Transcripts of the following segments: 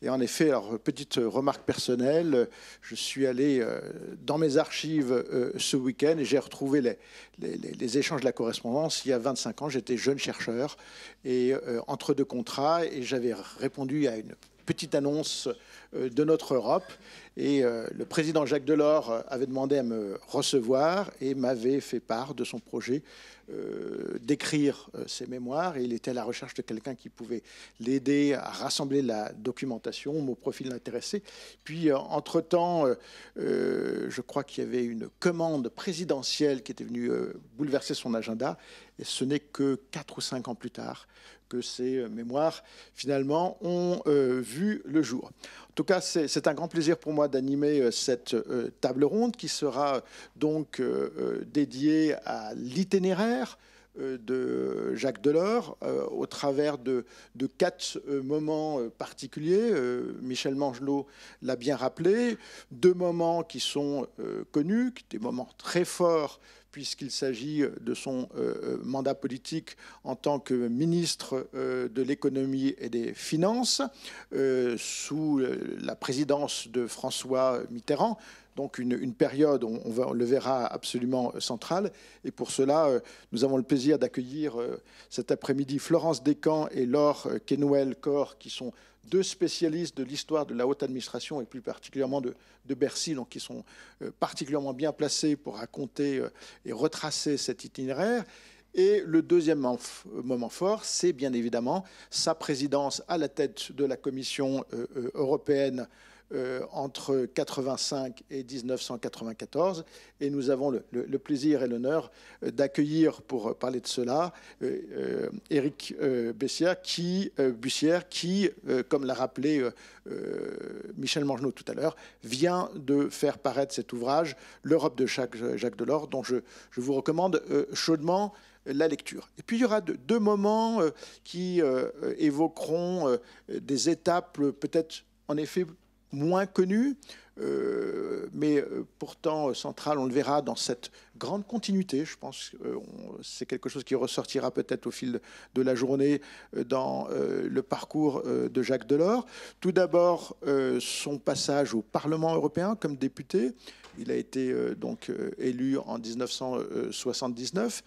Et en effet, alors, petite remarque personnelle, je suis allé dans mes archives ce week-end et j'ai retrouvé les échanges de la correspondance. Il y a 25 ans, j'étais jeune chercheur et entre deux contrats, et j'avais répondu à une petite annonce de notre Europe. Et le président Jacques Delors avait demandé à me recevoir et m'avait fait part de son projet d'écrire ses mémoires. Et il était à la recherche de quelqu'un qui pouvait l'aider à rassembler la documentation. Mon profil l'intéressait. Puis, entre-temps, je crois qu'il y avait une commande présidentielle qui était venue bouleverser son agenda. Et ce n'est que 4 ou 5 ans plus tard que ces mémoires, finalement, ont vu le jour. En tout cas, c'est un grand plaisir pour moi d'animer cette table ronde qui sera donc dédiée à l'itinéraire de Jacques Delors au travers de 4 moments particuliers. Michel Mangelot l'a bien rappelé, 2 moments qui sont connus, des moments très forts puisqu'il s'agit de son mandat politique en tant que ministre de l'économie et des finances sous la présidence de François Mitterrand. Donc une période, on le verra, absolument centrale. Et pour cela, nous avons le plaisir d'accueillir cet après-midi Florence Descamps et Laure Quenouel-Corr, qui sont 2 spécialistes de l'histoire de la haute administration et plus particulièrement de Bercy, donc qui sont particulièrement bien placés pour raconter et retracer cet itinéraire. Et le deuxième moment fort, c'est bien évidemment sa présidence à la tête de la Commission européenne entre 1985 et 1994. Et nous avons le plaisir et l'honneur d'accueillir, pour parler de cela, Éric Bussière qui, comme l'a rappelé Michel Mangelot tout à l'heure, vient de faire paraître cet ouvrage, L'Europe de Jacques Delors, dont je vous recommande chaudement la lecture. Et puis il y aura 2 moments qui évoqueront des étapes peut-être en effet moins connues, mais pourtant centrales, on le verra dans cette grande continuité. Je pense que c'est quelque chose qui ressortira peut-être au fil de la journée dans le parcours de Jacques Delors. Tout d'abord, son passage au Parlement européen comme député. Il a été donc élu en 1979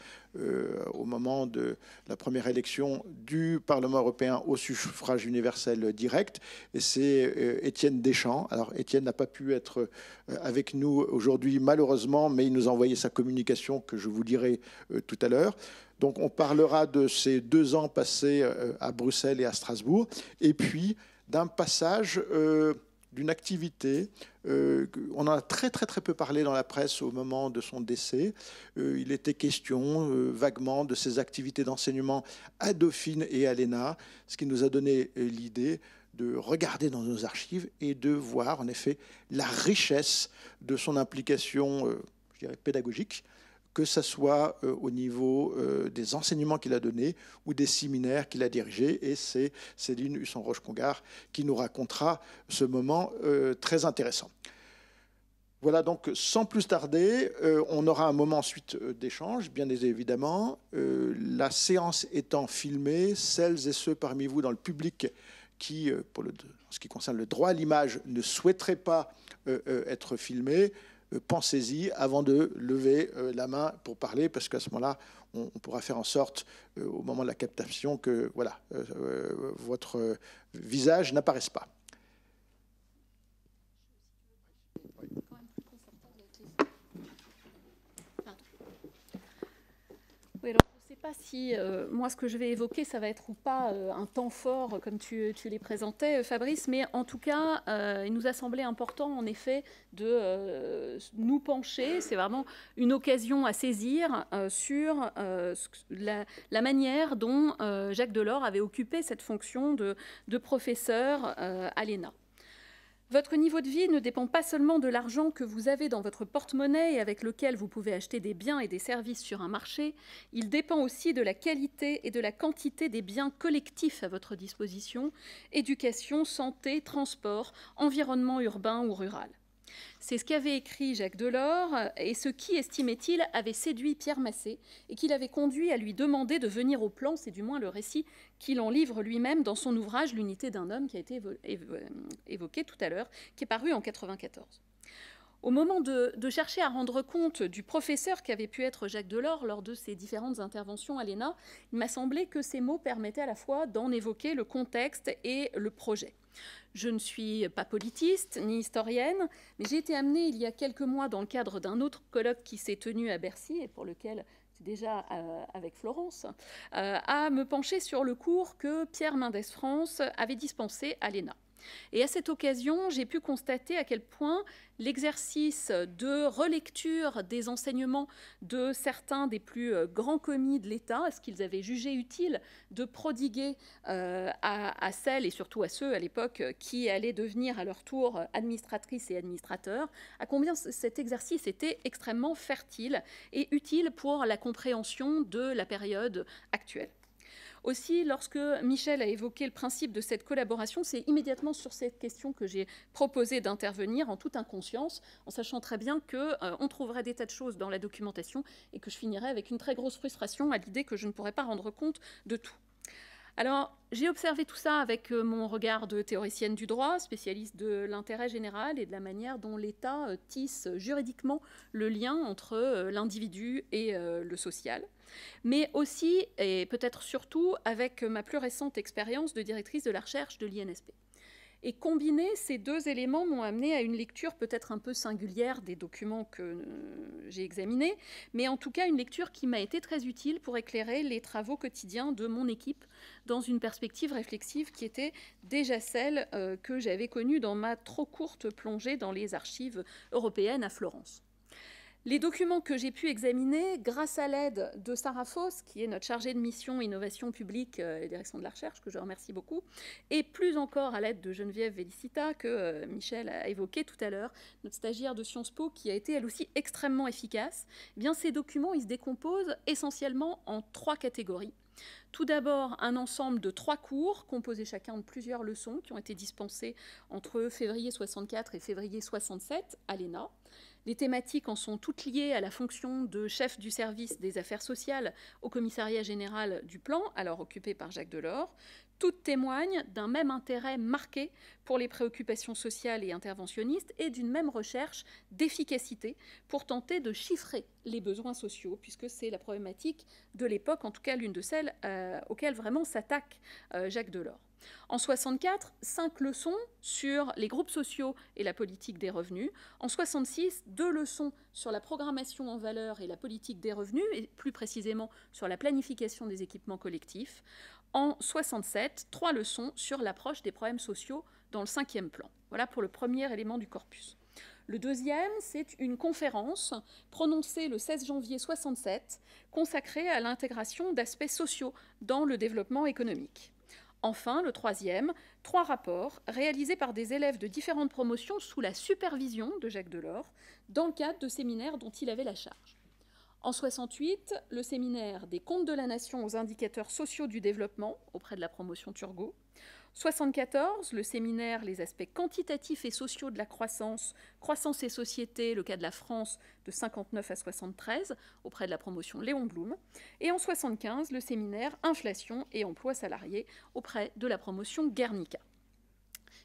au moment de la première élection du Parlement européen au suffrage universel direct. Et c'est Étienne Deschamps. Alors Étienne n'a pas pu être avec nous aujourd'hui malheureusement, mais il nous a envoyé sa communication que je vous dirai tout à l'heure. Donc on parlera de ces 2 ans passés à Bruxelles et à Strasbourg, et puis d'un passage d'une activité. On en a très peu parlé dans la presse au moment de son décès. Il était question vaguement de ses activités d'enseignement à Dauphine et à l'ENA, ce qui nous a donné l'idée de regarder dans nos archives et de voir en effet la richesse de son implication, je dirais, pédagogique, que ce soit au niveau des enseignements qu'il a donnés ou des séminaires qu'il a dirigés. Et c'est Céline Husson-Roche-Congar qui nous racontera ce moment très intéressant. Voilà, donc sans plus tarder, on aura un moment ensuite d'échange, bien évidemment. La séance étant filmée, celles et ceux parmi vous dans le public qui, en ce qui concerne le droit à l'image, ne souhaiteraient pas être filmés, pensez-y avant de lever la main pour parler, parce qu'à ce moment-là, on pourra faire en sorte, au moment de la captation, que voilà, votre visage n'apparaisse pas. Oui, alors je ne sais pas si moi ce que je vais évoquer, ça va être ou pas un temps fort comme tu les présentais, Fabrice, mais en tout cas, il nous a semblé important en effet de nous pencher, c'est vraiment une occasion à saisir sur la manière dont Jacques Delors avait occupé cette fonction de professeur à l'ENA. Votre niveau de vie ne dépend pas seulement de l'argent que vous avez dans votre porte-monnaie et avec lequel vous pouvez acheter des biens et des services sur un marché, il dépend aussi de la qualité et de la quantité des biens collectifs à votre disposition, éducation, santé, transport, environnement urbain ou rural. C'est ce qu'avait écrit Jacques Delors et ce qui, estimait-il, avait séduit Pierre Massé et qui l'avait conduit à lui demander de venir au plan, c'est du moins le récit qu'il en livre lui-même dans son ouvrage « L'unité d'un homme » qui a été évoqué tout à l'heure, qui est paru en 1994. Au moment de chercher à rendre compte du professeur qu'avait pu être Jacques Delors lors de ses différentes interventions à l'ENA, il m'a semblé que ces mots permettaient à la fois d'en évoquer le contexte et le projet. Je ne suis pas politiste ni historienne, mais j'ai été amenée il y a quelques mois dans le cadre d'un autre colloque qui s'est tenu à Bercy et pour lequel c'est déjà avec Florence, à me pencher sur le cours que Pierre Mendès France avait dispensé à l'ENA. Et à cette occasion, j'ai pu constater à quel point l'exercice de relecture des enseignements de certains des plus grands commis de l'État, ce qu'ils avaient jugé utile de prodiguer à celles et surtout à ceux à l'époque qui allaient devenir à leur tour administratrices et administrateurs, à combien cet exercice était extrêmement fertile et utile pour la compréhension de la période actuelle. Aussi, lorsque Michel a évoqué le principe de cette collaboration, c'est immédiatement sur cette question que j'ai proposé d'intervenir en toute inconscience, en sachant très bien qu'on trouverait des tas de choses dans la documentation et que je finirais avec une très grosse frustration à l'idée que je ne pourrais pas rendre compte de tout. Alors, j'ai observé tout ça avec mon regard de théoricienne du droit, spécialiste de l'intérêt général et de la manière dont l'État tisse juridiquement le lien entre l'individu et le social, mais aussi, et peut-être surtout, avec ma plus récente expérience de directrice de la recherche de l'INSP. Et combiner ces deux éléments m'ont amené à une lecture peut-être un peu singulière des documents que j'ai examinés, mais en tout cas une lecture qui m'a été très utile pour éclairer les travaux quotidiens de mon équipe dans une perspective réflexive qui était déjà celle que j'avais connue dans ma trop courte plongée dans les archives européennes à Florence. Les documents que j'ai pu examiner, grâce à l'aide de Sarah Foss, qui est notre chargée de mission innovation publique et direction de la recherche, que je remercie beaucoup, et plus encore à l'aide de Geneviève Vélicita, que Michel a évoqué tout à l'heure, notre stagiaire de Sciences Po, qui a été elle aussi extrêmement efficace, eh bien, ces documents ils se décomposent essentiellement en 3 catégories. Tout d'abord, un ensemble de 3 cours, composés chacun de plusieurs leçons, qui ont été dispensées entre février 64 et février 67 à l'ENA. Les thématiques en sont toutes liées à la fonction de chef du service des affaires sociales au commissariat général du plan, alors occupé par Jacques Delors. Toutes témoignent d'un même intérêt marqué pour les préoccupations sociales et interventionnistes et d'une même recherche d'efficacité pour tenter de chiffrer les besoins sociaux, puisque c'est la problématique de l'époque, en tout cas l'une de celles auxquelles vraiment s'attaque Jacques Delors. En 64, 5 leçons sur les groupes sociaux et la politique des revenus. En 66, 2 leçons sur la programmation en valeur et la politique des revenus, et plus précisément sur la planification des équipements collectifs. En 67, 3 leçons sur l'approche des problèmes sociaux dans le 5e plan. Voilà pour le premier élément du corpus. Le deuxième, c'est une conférence prononcée le 16 janvier 67, consacrée à l'intégration d'aspects sociaux dans le développement économique. Enfin, le troisième, 3 rapports réalisés par des élèves de différentes promotions sous la supervision de Jacques Delors, dans le cadre de séminaires dont il avait la charge. En 68, le séminaire des comptes de la nation aux indicateurs sociaux du développement, auprès de la promotion Turgot. 74, le séminaire Les aspects quantitatifs et sociaux de la croissance, croissance et société, le cas de la France de 59 à 73, auprès de la promotion Léon Blum. Et en 75, le séminaire Inflation et emploi salarié, auprès de la promotion Guernica.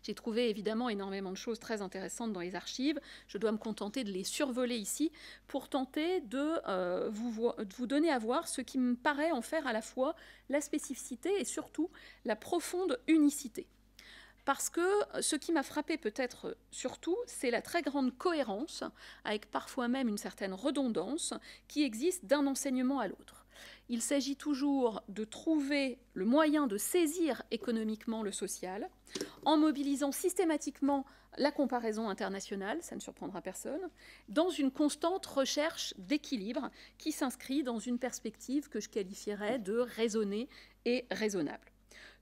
J'ai trouvé évidemment énormément de choses très intéressantes dans les archives. Je dois me contenter de les survoler ici pour tenter de vous donner à voir ce qui me paraît en faire à la fois la spécificité et surtout la profonde unicité. Parce que ce qui m'a frappé peut-être surtout, c'est la très grande cohérence, avec parfois même une certaine redondance, qui existe d'un enseignement à l'autre. Il s'agit toujours de trouver le moyen de saisir économiquement le social, en mobilisant systématiquement la comparaison internationale, ça ne surprendra personne, dans une constante recherche d'équilibre qui s'inscrit dans une perspective que je qualifierais de raisonnée et raisonnable.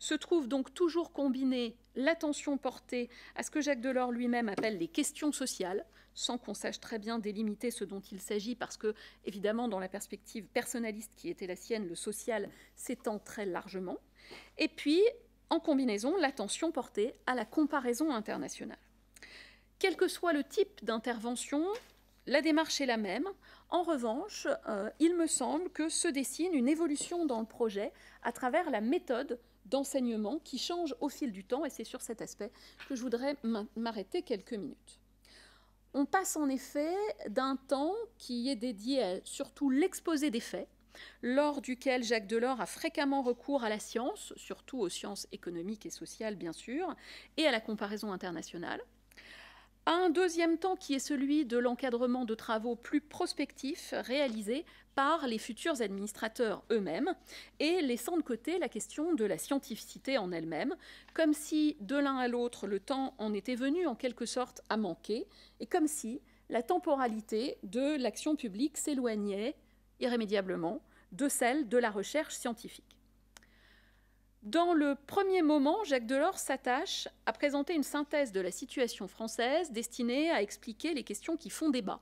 Se trouve donc toujours combinée l'attention portée à ce que Jacques Delors lui-même appelle les questions sociales, sans qu'on sache très bien délimiter ce dont il s'agit, parce que, évidemment, dans la perspective personnaliste qui était la sienne, le social s'étend très largement, et puis, en combinaison, l'attention portée à la comparaison internationale. Quel que soit le type d'intervention, la démarche est la même. En revanche, il me semble que se dessine une évolution dans le projet à travers la méthode d'enseignement qui change au fil du temps, et c'est sur cet aspect que je voudrais m'arrêter quelques minutes. On passe en effet d'un temps qui est dédié à surtout l'exposé des faits, lors duquel Jacques Delors a fréquemment recours à la science, surtout aux sciences économiques et sociales bien sûr, et à la comparaison internationale. Un deuxième temps qui est celui de l'encadrement de travaux plus prospectifs réalisés par les futurs administrateurs eux-mêmes et laissant de côté la question de la scientificité en elle-même, comme si de l'un à l'autre le temps en était venu en quelque sorte à manquer et comme si la temporalité de l'action publique s'éloignait irrémédiablement de celle de la recherche scientifique. Dans le premier moment, Jacques Delors s'attache à présenter une synthèse de la situation française destinée à expliquer les questions qui font débat,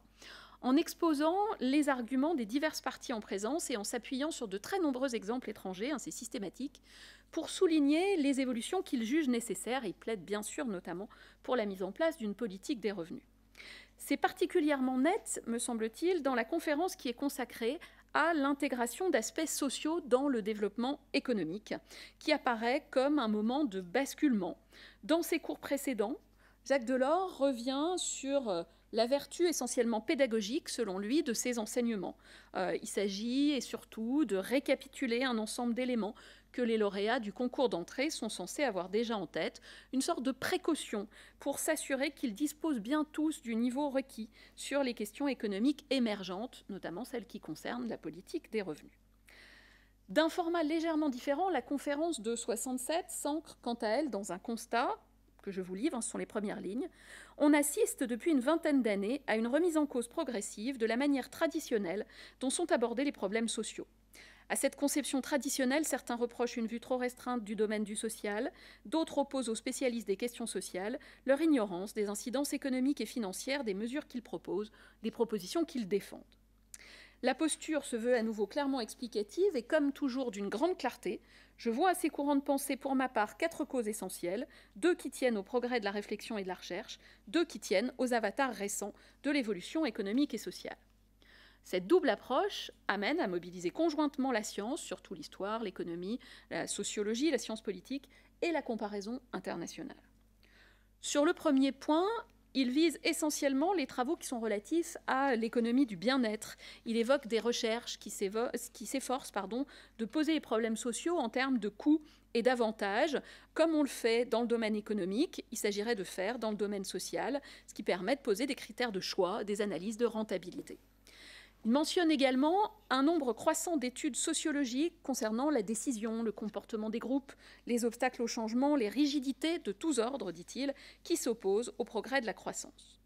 en exposant les arguments des diverses parties en présence et en s'appuyant sur de très nombreux exemples étrangers, c'est systématique, pour souligner les évolutions qu'il juge nécessaires et plaide bien sûr notamment pour la mise en place d'une politique des revenus. C'est particulièrement net, me semble-t-il, dans la conférence qui est consacrée à l'intégration d'aspects sociaux dans le développement économique, qui apparaît comme un moment de basculement. Dans ses cours précédents, Jacques Delors revient sur la vertu essentiellement pédagogique, selon lui, de ses enseignements. Il s'agit surtout de récapituler un ensemble d'éléments que les lauréats du concours d'entrée sont censés avoir déjà en tête, une sorte de précaution pour s'assurer qu'ils disposent bien tous du niveau requis sur les questions économiques émergentes, notamment celles qui concernent la politique des revenus. D'un format légèrement différent, la conférence de 67 s'ancre quant à elle dans un constat que je vous livre, ce sont les premières lignes. On assiste depuis une vingtaine d'années à une remise en cause progressive de la manière traditionnelle dont sont abordés les problèmes sociaux. À cette conception traditionnelle, certains reprochent une vue trop restreinte du domaine du social, d'autres opposent aux spécialistes des questions sociales leur ignorance des incidences économiques et financières des mesures qu'ils proposent, des propositions qu'ils défendent. La posture se veut à nouveau clairement explicative et, comme toujours, d'une grande clarté. Je vois à ces courants de pensée, pour ma part, 4 causes essentielles, 2 qui tiennent au progrès de la réflexion et de la recherche, 2 qui tiennent aux avatars récents de l'évolution économique et sociale. Cette double approche amène à mobiliser conjointement la science, surtout l'histoire, l'économie, la sociologie, la science politique et la comparaison internationale. Sur le premier point, il vise essentiellement les travaux qui sont relatifs à l'économie du bien-être. Il évoque des recherches qui s'efforcent de poser les problèmes sociaux en termes de coûts et d'avantages, comme on le fait dans le domaine économique, il s'agirait de faire dans le domaine social, ce qui permet de poser des critères de choix, des analyses de rentabilité. Il mentionne également un nombre croissant d'études sociologiques concernant la décision, le comportement des groupes, les obstacles au changement, les rigidités de tous ordres, dit-il, qui s'opposent au progrès de la croissance.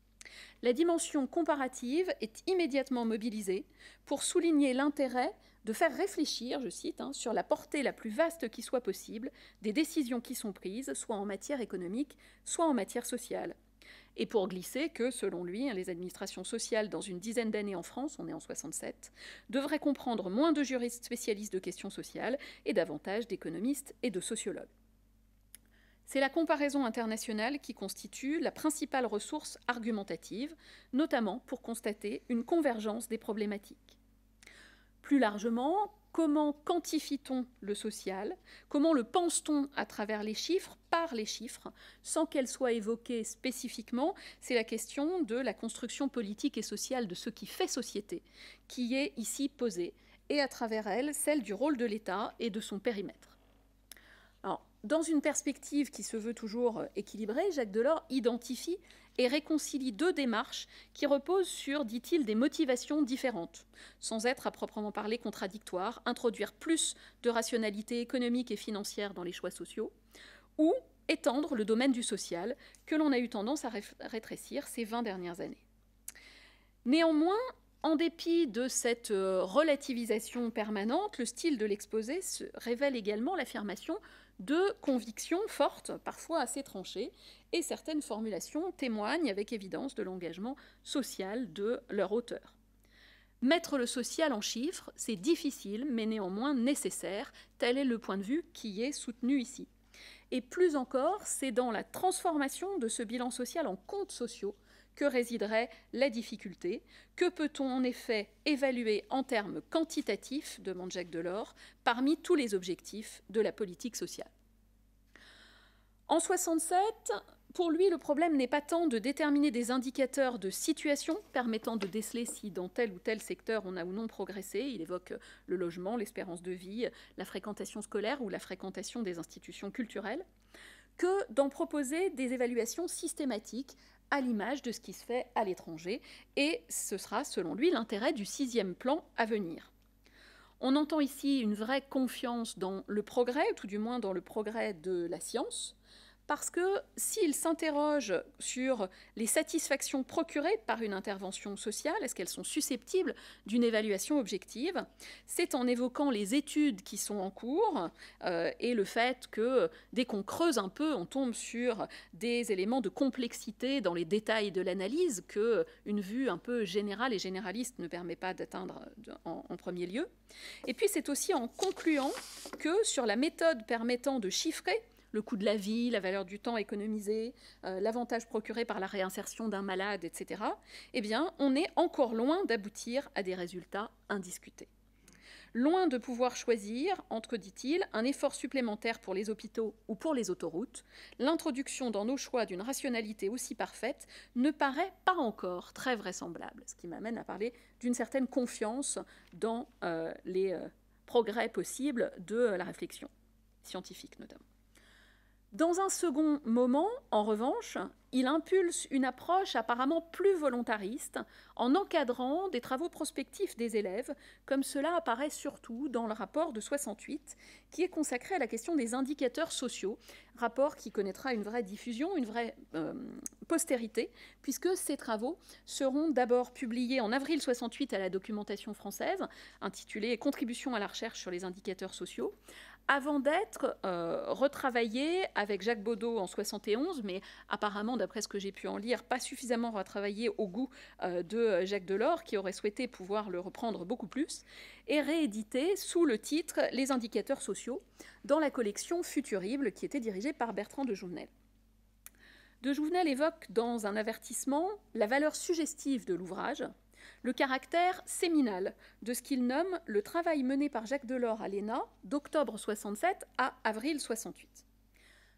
La dimension comparative est immédiatement mobilisée pour souligner l'intérêt de faire réfléchir, je cite, sur la portée la plus vaste qui soit possible des décisions qui sont prises, soit en matière économique, soit en matière sociale. Et pour glisser que, selon lui, les administrations sociales dans une dizaine d'années en France, on est en 67, devraient comprendre moins de juristes spécialistes de questions sociales et davantage d'économistes et de sociologues. C'est la comparaison internationale qui constitue la principale ressource argumentative, notamment pour constater une convergence des problématiques. Plus largement, comment quantifie-t-on le social? Comment le pense-t-on à travers les chiffres, par les chiffres, sans qu'elles soient évoquées spécifiquement? C'est la question de la construction politique et sociale de ce qui fait société, qui est ici posée, et à travers elle, celle du rôle de l'État et de son périmètre. Alors, dans une perspective qui se veut toujours équilibrée, Jacques Delors identifie et réconcilie 2 démarches qui reposent sur, dit-il, des motivations différentes, sans être à proprement parler contradictoires, introduire plus de rationalité économique et financière dans les choix sociaux, ou étendre le domaine du social, que l'on a eu tendance à rétrécir ces 20 dernières années. Néanmoins, en dépit de cette relativisation permanente, le style de l'exposé révèle également l'affirmation de convictions fortes, parfois assez tranchées, et certaines formulations témoignent avec évidence de l'engagement social de leur auteur. Mettre le social en chiffres, c'est difficile, mais néanmoins nécessaire, tel est le point de vue qui est soutenu ici. Et plus encore, c'est dans la transformation de ce bilan social en comptes sociaux que résiderait la difficulté. Que peut-on en effet évaluer en termes quantitatifs, demande Jacques Delors, parmi tous les objectifs de la politique sociale? En 1967, pour lui, le problème n'est pas tant de déterminer des indicateurs de situation permettant de déceler si dans tel ou tel secteur on a ou non progressé. Il évoque le logement, l'espérance de vie, la fréquentation scolaire ou la fréquentation des institutions culturelles, que d'en proposer des évaluations systématiques à l'image de ce qui se fait à l'étranger. Et ce sera, selon lui, l'intérêt du 6e plan à venir. On entend ici une vraie confiance dans le progrès, ou tout du moins dans le progrès de la science, parce que s'il s'interroge sur les satisfactions procurées par une intervention sociale, est-ce qu'elles sont susceptibles d'une évaluation objective, c'est en évoquant les études qui sont en cours et le fait que dès qu'on creuse un peu, on tombe sur des éléments de complexité dans les détails de l'analyse qu'une vue un peu générale et généraliste ne permet pas d'atteindre en premier lieu. Et puis c'est aussi en concluant que sur la méthode permettant de chiffrer le coût de la vie, la valeur du temps économisé, l'avantage procuré par la réinsertion d'un malade, etc., eh bien, on est encore loin d'aboutir à des résultats indiscutés. Loin de pouvoir choisir entre, dit-il, un effort supplémentaire pour les hôpitaux ou pour les autoroutes, l'introduction dans nos choix d'une rationalité aussi parfaite ne paraît pas encore très vraisemblable, ce qui m'amène à parler d'une certaine confiance dans les progrès possibles de la réflexion scientifique notamment. Dans un second moment, en revanche, il impulse une approche apparemment plus volontariste en encadrant des travaux prospectifs des élèves, comme cela apparaît surtout dans le rapport de 68, qui est consacré à la question des indicateurs sociaux, rapport qui connaîtra une vraie diffusion, une vraie postérité, puisque ces travaux seront d'abord publiés en avril 68 à la Documentation française, intitulée « Contribution à la recherche sur les indicateurs sociaux », avant d'être retravaillé avec Jacques Baudot en 71, mais apparemment, d'après ce que j'ai pu en lire, pas suffisamment retravaillé au goût de Jacques Delors, qui aurait souhaité pouvoir le reprendre beaucoup plus, et réédité sous le titre « Les indicateurs sociaux » dans la collection Futurible, qui était dirigée par Bertrand de Jouvenel. De Jouvenel évoque dans un avertissement la valeur suggestive de l'ouvrage, le caractère séminal de ce qu'il nomme le travail mené par Jacques Delors à l'ENA d'octobre 67 à avril 68.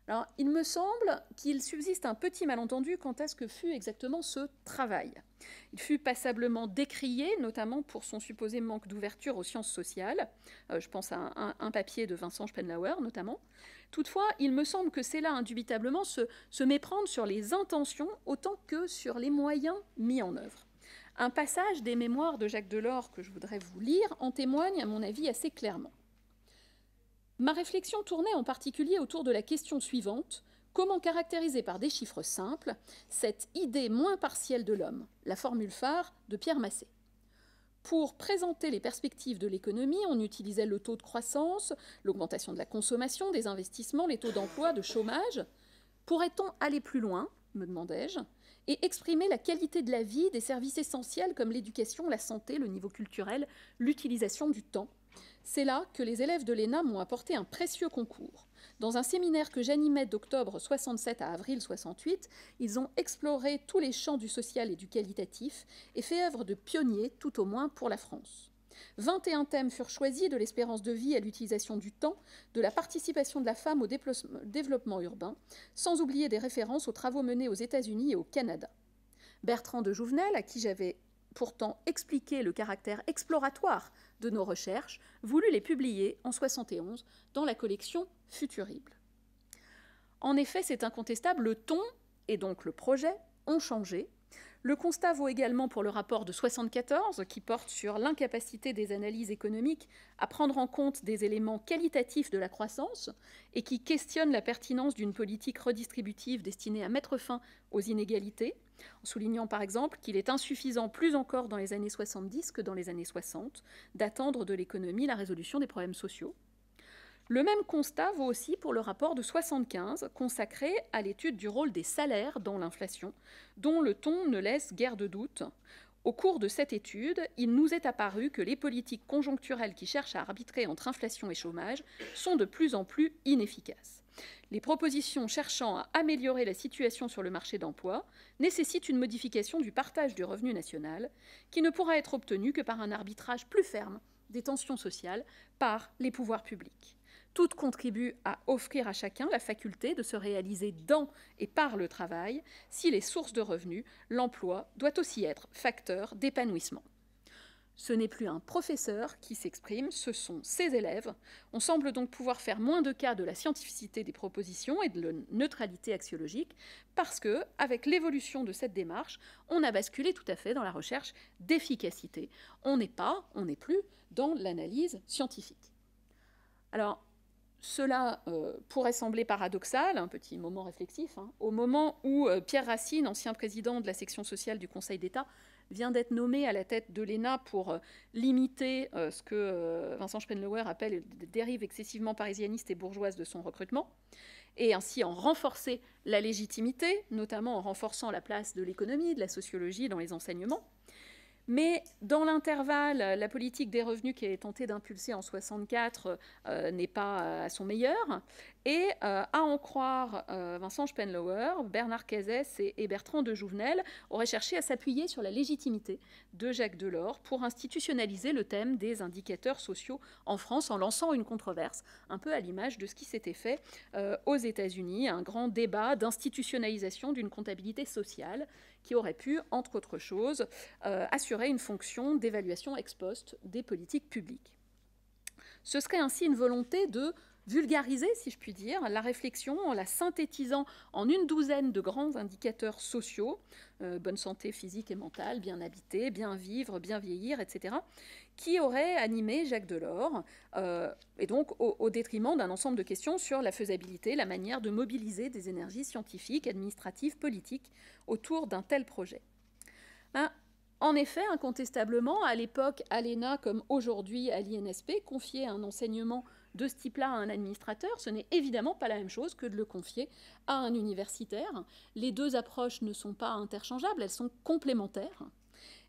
Alors, il me semble qu'il subsiste un petit malentendu quant à ce que fut exactement ce travail. Il fut passablement décrié, notamment pour son supposé manque d'ouverture aux sciences sociales. Je pense à un papier de Vincent Spenlauer, notamment. Toutefois, il me semble que c'est là, indubitablement, se méprendre sur les intentions autant que sur les moyens mis en œuvre. Un passage des mémoires de Jacques Delors que je voudrais vous lire en témoigne, à mon avis, assez clairement. Ma réflexion tournait en particulier autour de la question suivante: comment caractériser par des chiffres simples cette idée moins partielle de l'homme, la formule phare de Pierre Massé. Pour présenter les perspectives de l'économie, on utilisait le taux de croissance, l'augmentation de la consommation, des investissements, les taux d'emploi, de chômage. Pourrait-on aller plus loin, me demandais-je, et exprimer la qualité de la vie, des services essentiels comme l'éducation, la santé, le niveau culturel, l'utilisation du temps? C'est là que les élèves de l'ENA m'ont apporté un précieux concours. Dans un séminaire que j'animais d'octobre 67 à avril 68, ils ont exploré tous les champs du social et du qualitatif et fait œuvre de pionniers, tout au moins pour la France. 21 thèmes furent choisis, de l'espérance de vie à l'utilisation du temps, de la participation de la femme au développement urbain, sans oublier des références aux travaux menés aux États-Unis et au Canada. Bertrand de Jouvenel, à qui j'avais pourtant expliqué le caractère exploratoire de nos recherches, voulut les publier en 71 dans la collection Futurible. En effet, c'est incontestable, le ton et donc le projet ont changé. Le constat vaut également pour le rapport de 74, qui porte sur l'incapacité des analyses économiques à prendre en compte des éléments qualitatifs de la croissance et qui questionne la pertinence d'une politique redistributive destinée à mettre fin aux inégalités, en soulignant par exemple qu'il est insuffisant, plus encore dans les années 70 que dans les années 60, d'attendre de l'économie la résolution des problèmes sociaux. Le même constat vaut aussi pour le rapport de 75, consacré à l'étude du rôle des salaires dans l'inflation, dont le ton ne laisse guère de doute. Au cours de cette étude, il nous est apparu que les politiques conjoncturelles qui cherchent à arbitrer entre inflation et chômage sont de plus en plus inefficaces. Les propositions cherchant à améliorer la situation sur le marché d'emploi nécessitent une modification du partage du revenu national qui ne pourra être obtenue que par un arbitrage plus ferme des tensions sociales par les pouvoirs publics. Toutes contribuent à offrir à chacun la faculté de se réaliser dans et par le travail. S'il est source de revenus, l'emploi doit aussi être facteur d'épanouissement. Ce n'est plus un professeur qui s'exprime, ce sont ses élèves. On semble donc pouvoir faire moins de cas de la scientificité des propositions et de la neutralité axiologique parce que, avec l'évolution de cette démarche, on a basculé tout à fait dans la recherche d'efficacité. On n'est plus dans l'analyse scientifique. Alors, cela pourrait sembler paradoxal, un petit moment réflexif, au moment où Pierre Racine, ancien président de la section sociale du Conseil d'État, vient d'être nommé à la tête de l'ENA pour limiter ce que Vincent Spenlower appelle des dérives excessivement parisianistes et bourgeoises de son recrutement, et ainsi en renforcer la légitimité, notamment en renforçant la place de l'économie, de la sociologie dans les enseignements. Mais dans l'intervalle, la politique des revenus qui est tentée d'impulser en 1964 n'est pas à son meilleur. Et à en croire Vincent Spenlower, Bernard Cazès et Bertrand de Jouvenel auraient cherché à s'appuyer sur la légitimité de Jacques Delors pour institutionnaliser le thème des indicateurs sociaux en France en lançant une controverse, un peu à l'image de ce qui s'était fait aux États-Unis, un grand débat d'institutionnalisation d'une comptabilité sociale qui aurait pu, entre autres choses, assurer une fonction d'évaluation ex post des politiques publiques. Ce serait ainsi une volonté de vulgariser, si je puis dire, la réflexion en la synthétisant en une douzaine de grands indicateurs sociaux, bonne santé physique et mentale, bien habiter, bien vivre, bien vieillir, etc., qui auraient animé Jacques Delors, et donc au détriment d'un ensemble de questions sur la faisabilité, la manière de mobiliser des énergies scientifiques, administratives, politiques autour d'un tel projet. En effet, incontestablement, à l'époque, à l'ENA comme aujourd'hui à l'INSP, confier un enseignement de ce type-là à un administrateur, ce n'est évidemment pas la même chose que de le confier à un universitaire. Les deux approches ne sont pas interchangeables, elles sont complémentaires.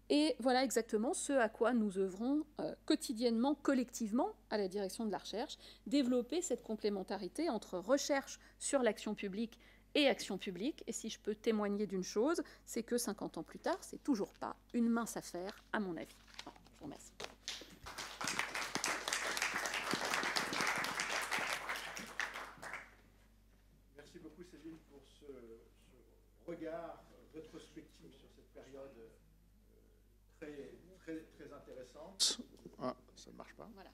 Et voilà exactement ce à quoi nous œuvrons quotidiennement, collectivement, à la direction de la recherche, développer cette complémentarité entre recherche sur l'action publique et action publique. Et si je peux témoigner d'une chose, c'est que 50 ans plus tard, c'est toujours pas une mince affaire, à mon avis. Je vous remercie. Merci beaucoup, Céline, pour ce regard rétrospectif sur cette période très intéressante. Ah, ça ne marche pas. Voilà.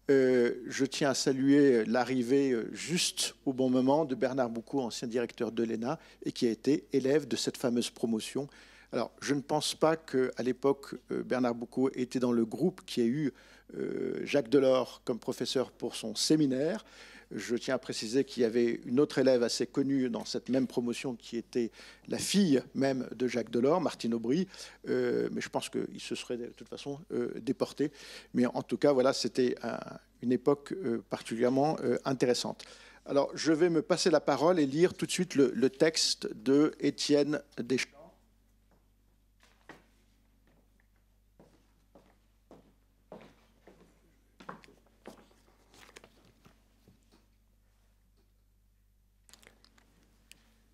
Je tiens à saluer l'arrivée juste au bon moment de Bernard Boucaud, ancien directeur de l'ENA, et qui a été élève de cette fameuse promotion. Alors, je ne pense pas qu'à l'époque, Bernard Boucaud était dans le groupe qui a eu Jacques Delors comme professeur pour son séminaire. Je tiens à préciser qu'il y avait une autre élève assez connue dans cette même promotion qui était la fille même de Jacques Delors, Martine Aubry, mais je pense qu'il se serait de toute façon déporté. Mais en tout cas, voilà, c'était une époque particulièrement intéressante. Alors, je vais me passer la parole et lire tout de suite le texte de Étienne Deschamps.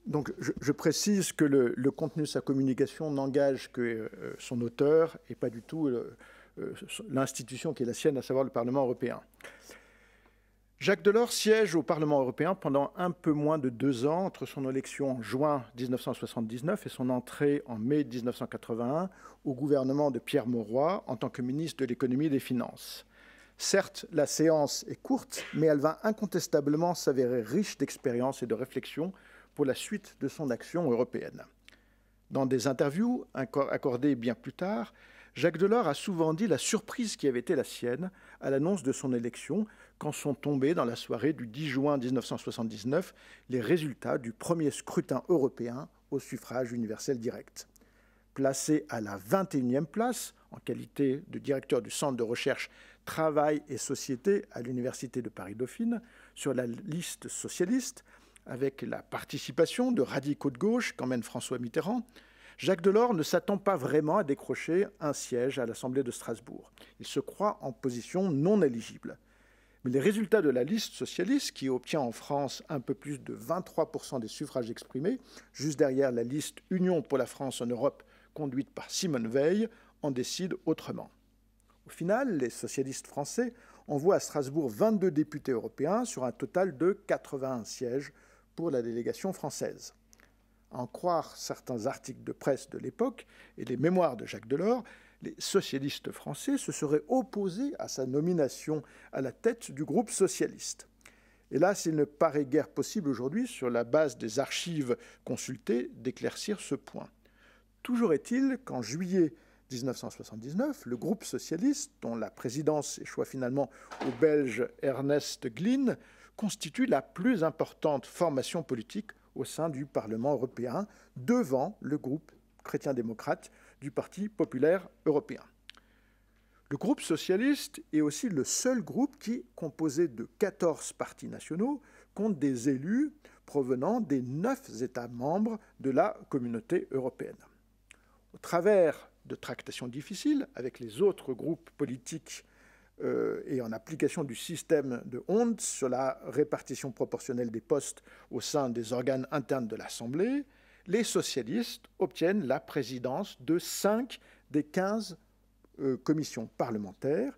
Donc, je précise que le contenu de sa communication n'engage que son auteur et pas du tout l'institution qui est la sienne, à savoir le Parlement européen. Jacques Delors siège au Parlement européen pendant un peu moins de 2 ans, entre son élection en juin 1979 et son entrée en mai 1981 au gouvernement de Pierre Mauroy en tant que ministre de l'économie et des finances. Certes, la séance est courte, mais elle va incontestablement s'avérer riche d'expérience et de réflexion pour la suite de son action européenne. Dans des interviews accordées bien plus tard, Jacques Delors a souvent dit la surprise qui avait été la sienne à l'annonce de son élection quand sont tombés dans la soirée du 10 juin 1979 les résultats du premier scrutin européen au suffrage universel direct. Placé à la 21e place, en qualité de directeur du Centre de recherche Travail et Société à l'Université de Paris-Dauphine, sur la liste socialiste, avec la participation de radicaux de gauche qu'emmène François Mitterrand, Jacques Delors ne s'attend pas vraiment à décrocher un siège à l'Assemblée de Strasbourg. Il se croit en position non éligible. Mais les résultats de la liste socialiste, qui obtient en France un peu plus de 23% des suffrages exprimés, juste derrière la liste Union pour la France en Europe, conduite par Simone Veil, en décident autrement. Au final, les socialistes français envoient à Strasbourg 22 députés européens sur un total de 81 sièges pour la délégation française. À en croire certains articles de presse de l'époque et les mémoires de Jacques Delors, les socialistes français se seraient opposés à sa nomination à la tête du groupe socialiste. Hélas, il ne paraît guère possible aujourd'hui, sur la base des archives consultées, d'éclaircir ce point. Toujours est-il qu'en juillet 1979, le groupe socialiste, dont la présidence échoua finalement au Belge Ernest Glyn, constitue la plus importante formation politique au sein du Parlement européen, devant le groupe chrétien-démocrate du Parti populaire européen. Le groupe socialiste est aussi le seul groupe qui, composé de 14 partis nationaux, compte des élus provenant des 9 États membres de la communauté européenne. Au travers de tractations difficiles avec les autres groupes politiques et en application du système de Hond sur la répartition proportionnelle des postes au sein des organes internes de l'Assemblée, les socialistes obtiennent la présidence de 5 des 15 commissions parlementaires,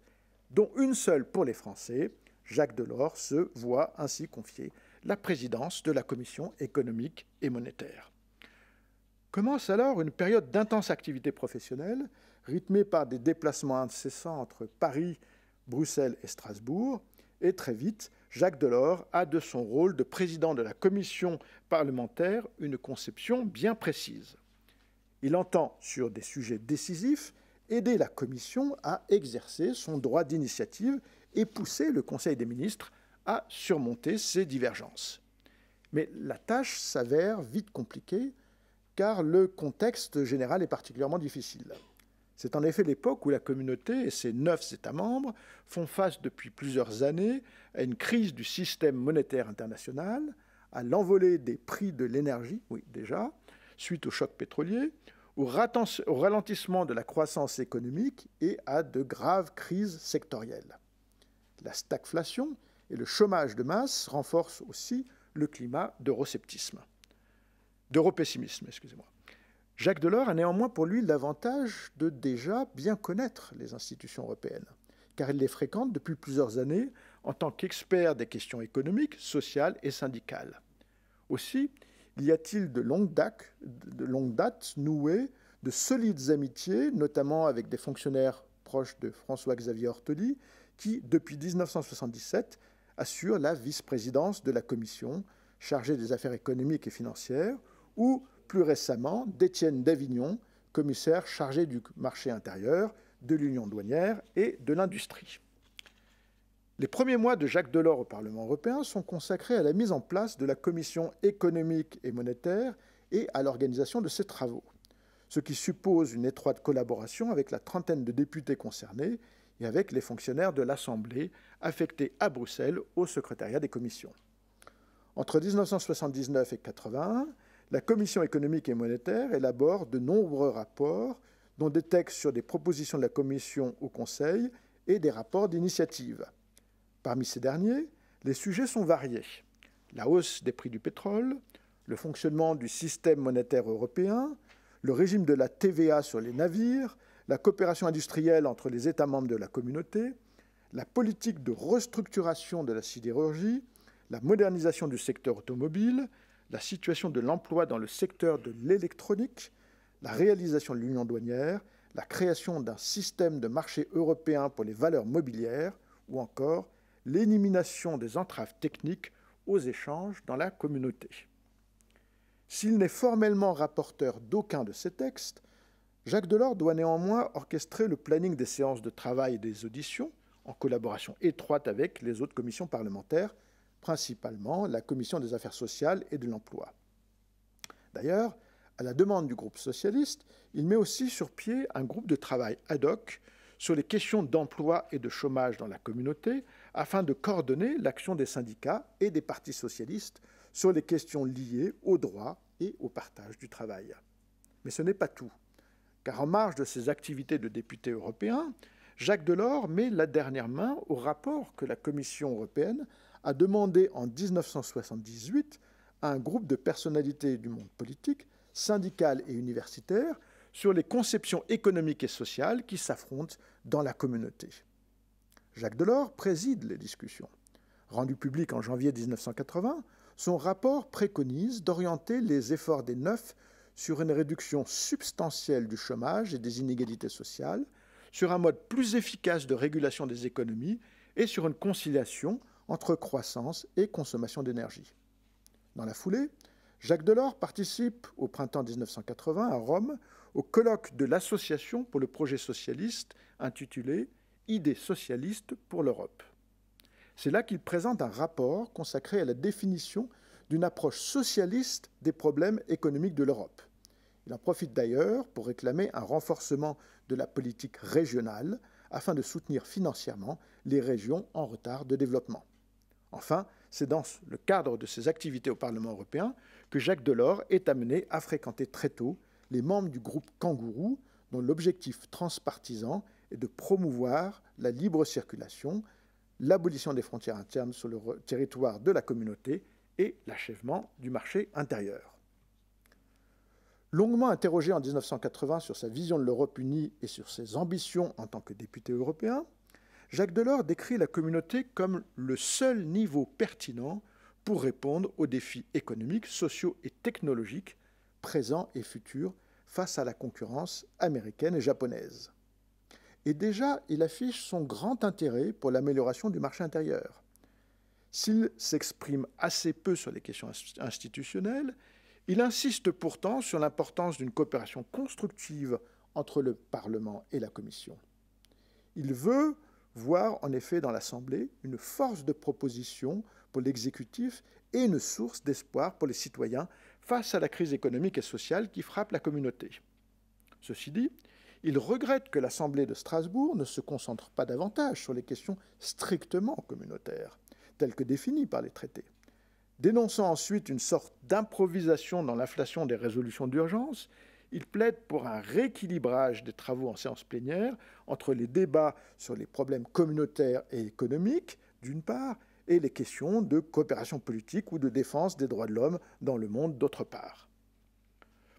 dont une seule pour les Français. Jacques Delors se voit ainsi confier la présidence de la Commission économique et monétaire. Commence alors une période d'intense activité professionnelle, rythmée par des déplacements incessants entre Paris, Bruxelles et Strasbourg, et très vite, Jacques Delors a de son rôle de président de la commission parlementaire une conception bien précise. Il entend, sur des sujets décisifs, aider la commission à exercer son droit d'initiative et pousser le Conseil des ministres à surmonter ses divergences. Mais la tâche s'avère vite compliquée, car le contexte général est particulièrement difficile. C'est en effet l'époque où la communauté et ses 9 États membres font face depuis plusieurs années à une crise du système monétaire international, à l'envolée des prix de l'énergie, oui déjà, suite au choc pétrolier, au ralentissement de la croissance économique et à de graves crises sectorielles. La stagflation et le chômage de masse renforcent aussi le climat d'europessimisme. Jacques Delors a néanmoins pour lui l'avantage de déjà bien connaître les institutions européennes, car il les fréquente depuis plusieurs années en tant qu'expert des questions économiques, sociales et syndicales. Aussi, y a-t-il de longue date noué de solides amitiés, notamment avec des fonctionnaires proches de François-Xavier Ortoli, qui, depuis 1977, assurent la vice-présidence de la Commission chargée des affaires économiques et financières, ou plus récemment d'Étienne Davignon, commissaire chargé du marché intérieur, de l'union douanière et de l'industrie. Les premiers mois de Jacques Delors au Parlement européen sont consacrés à la mise en place de la Commission économique et monétaire et à l'organisation de ses travaux, ce qui suppose une étroite collaboration avec la trentaine de députés concernés et avec les fonctionnaires de l'Assemblée affectés à Bruxelles au secrétariat des commissions. Entre 1979 et 1981, la Commission économique et monétaire élabore de nombreux rapports, dont des textes sur des propositions de la Commission au Conseil et des rapports d'initiative. Parmi ces derniers, les sujets sont variés. La hausse des prix du pétrole, le fonctionnement du système monétaire européen, le régime de la TVA sur les navires, la coopération industrielle entre les États membres de la communauté, la politique de restructuration de la sidérurgie, la modernisation du secteur automobile, la situation de l'emploi dans le secteur de l'électronique, la réalisation de l'union douanière, la création d'un système de marché européen pour les valeurs mobilières ou encore l'élimination des entraves techniques aux échanges dans la communauté. S'il n'est formellement rapporteur d'aucun de ces textes, Jacques Delors doit néanmoins orchestrer le planning des séances de travail et des auditions en collaboration étroite avec les autres commissions parlementaires, principalement la Commission des affaires sociales et de l'emploi. D'ailleurs, à la demande du groupe socialiste, il met aussi sur pied un groupe de travail ad hoc sur les questions d'emploi et de chômage dans la communauté afin de coordonner l'action des syndicats et des partis socialistes sur les questions liées aux droits et au partage du travail. Mais ce n'est pas tout, car en marge de ses activités de député européen, Jacques Delors met la dernière main au rapport que la Commission européenne a demandé en 1978 à un groupe de personnalités du monde politique, syndical et universitaire, sur les conceptions économiques et sociales qui s'affrontent dans la communauté. Jacques Delors préside les discussions. Rendu public en janvier 1980, son rapport préconise d'orienter les efforts des Neuf sur une réduction substantielle du chômage et des inégalités sociales, sur un mode plus efficace de régulation des économies et sur une conciliation entre croissance et consommation d'énergie. Dans la foulée, Jacques Delors participe au printemps 1980 à Rome au colloque de l'Association pour le projet socialiste intitulé « Idées socialistes pour l'Europe ». C'est là qu'il présente un rapport consacré à la définition d'une approche socialiste des problèmes économiques de l'Europe. Il en profite d'ailleurs pour réclamer un renforcement de la politique régionale afin de soutenir financièrement les régions en retard de développement. Enfin, c'est dans le cadre de ses activités au Parlement européen que Jacques Delors est amené à fréquenter très tôt les membres du groupe Kangourou, dont l'objectif transpartisan est de promouvoir la libre circulation, l'abolition des frontières internes sur le territoire de la communauté et l'achèvement du marché intérieur. Longuement interrogé en 1980 sur sa vision de l'Europe unie et sur ses ambitions en tant que député européen, Jacques Delors décrit la communauté comme le seul niveau pertinent pour répondre aux défis économiques, sociaux et technologiques présents et futurs face à la concurrence américaine et japonaise. Et déjà, il affiche son grand intérêt pour l'amélioration du marché intérieur. S'il s'exprime assez peu sur les questions institutionnelles, il insiste pourtant sur l'importance d'une coopération constructive entre le Parlement et la Commission. Il veut voir en effet dans l'Assemblée une force de proposition pour l'exécutif et une source d'espoir pour les citoyens face à la crise économique et sociale qui frappe la communauté. Ceci dit, il regrette que l'Assemblée de Strasbourg ne se concentre pas davantage sur les questions strictement communautaires, telles que définies par les traités. Dénonçant ensuite une sorte d'improvisation dans l'inflation des résolutions d'urgence, il plaide pour un rééquilibrage des travaux en séance plénière entre les débats sur les problèmes communautaires et économiques, d'une part, et les questions de coopération politique ou de défense des droits de l'homme dans le monde, d'autre part.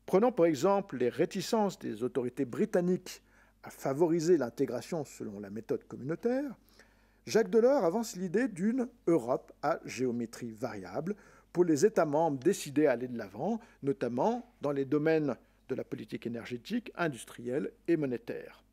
Prenons par exemple les réticences des autorités britanniques à favoriser l'intégration selon la méthode communautaire. Jacques Delors avance l'idée d'une Europe à géométrie variable pour les États membres décidés à aller de l'avant, notamment dans les domaines de la politique énergétique, industrielle et monétaire.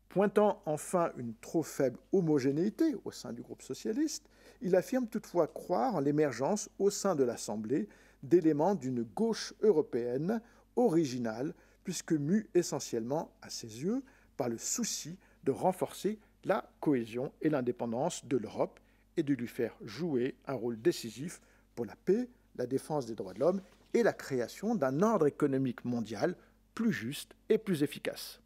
Pointant enfin une trop faible homogénéité au sein du groupe socialiste, il affirme toutefois croire en l'émergence au sein de l'Assemblée d'éléments d'une gauche européenne originale, puisque mue essentiellement, à ses yeux, par le souci de renforcer la cohésion et l'indépendance de l'Europe et de lui faire jouer un rôle décisif pour la paix, la défense des droits de l'homme et la création d'un ordre économique mondial plus juste et plus efficace.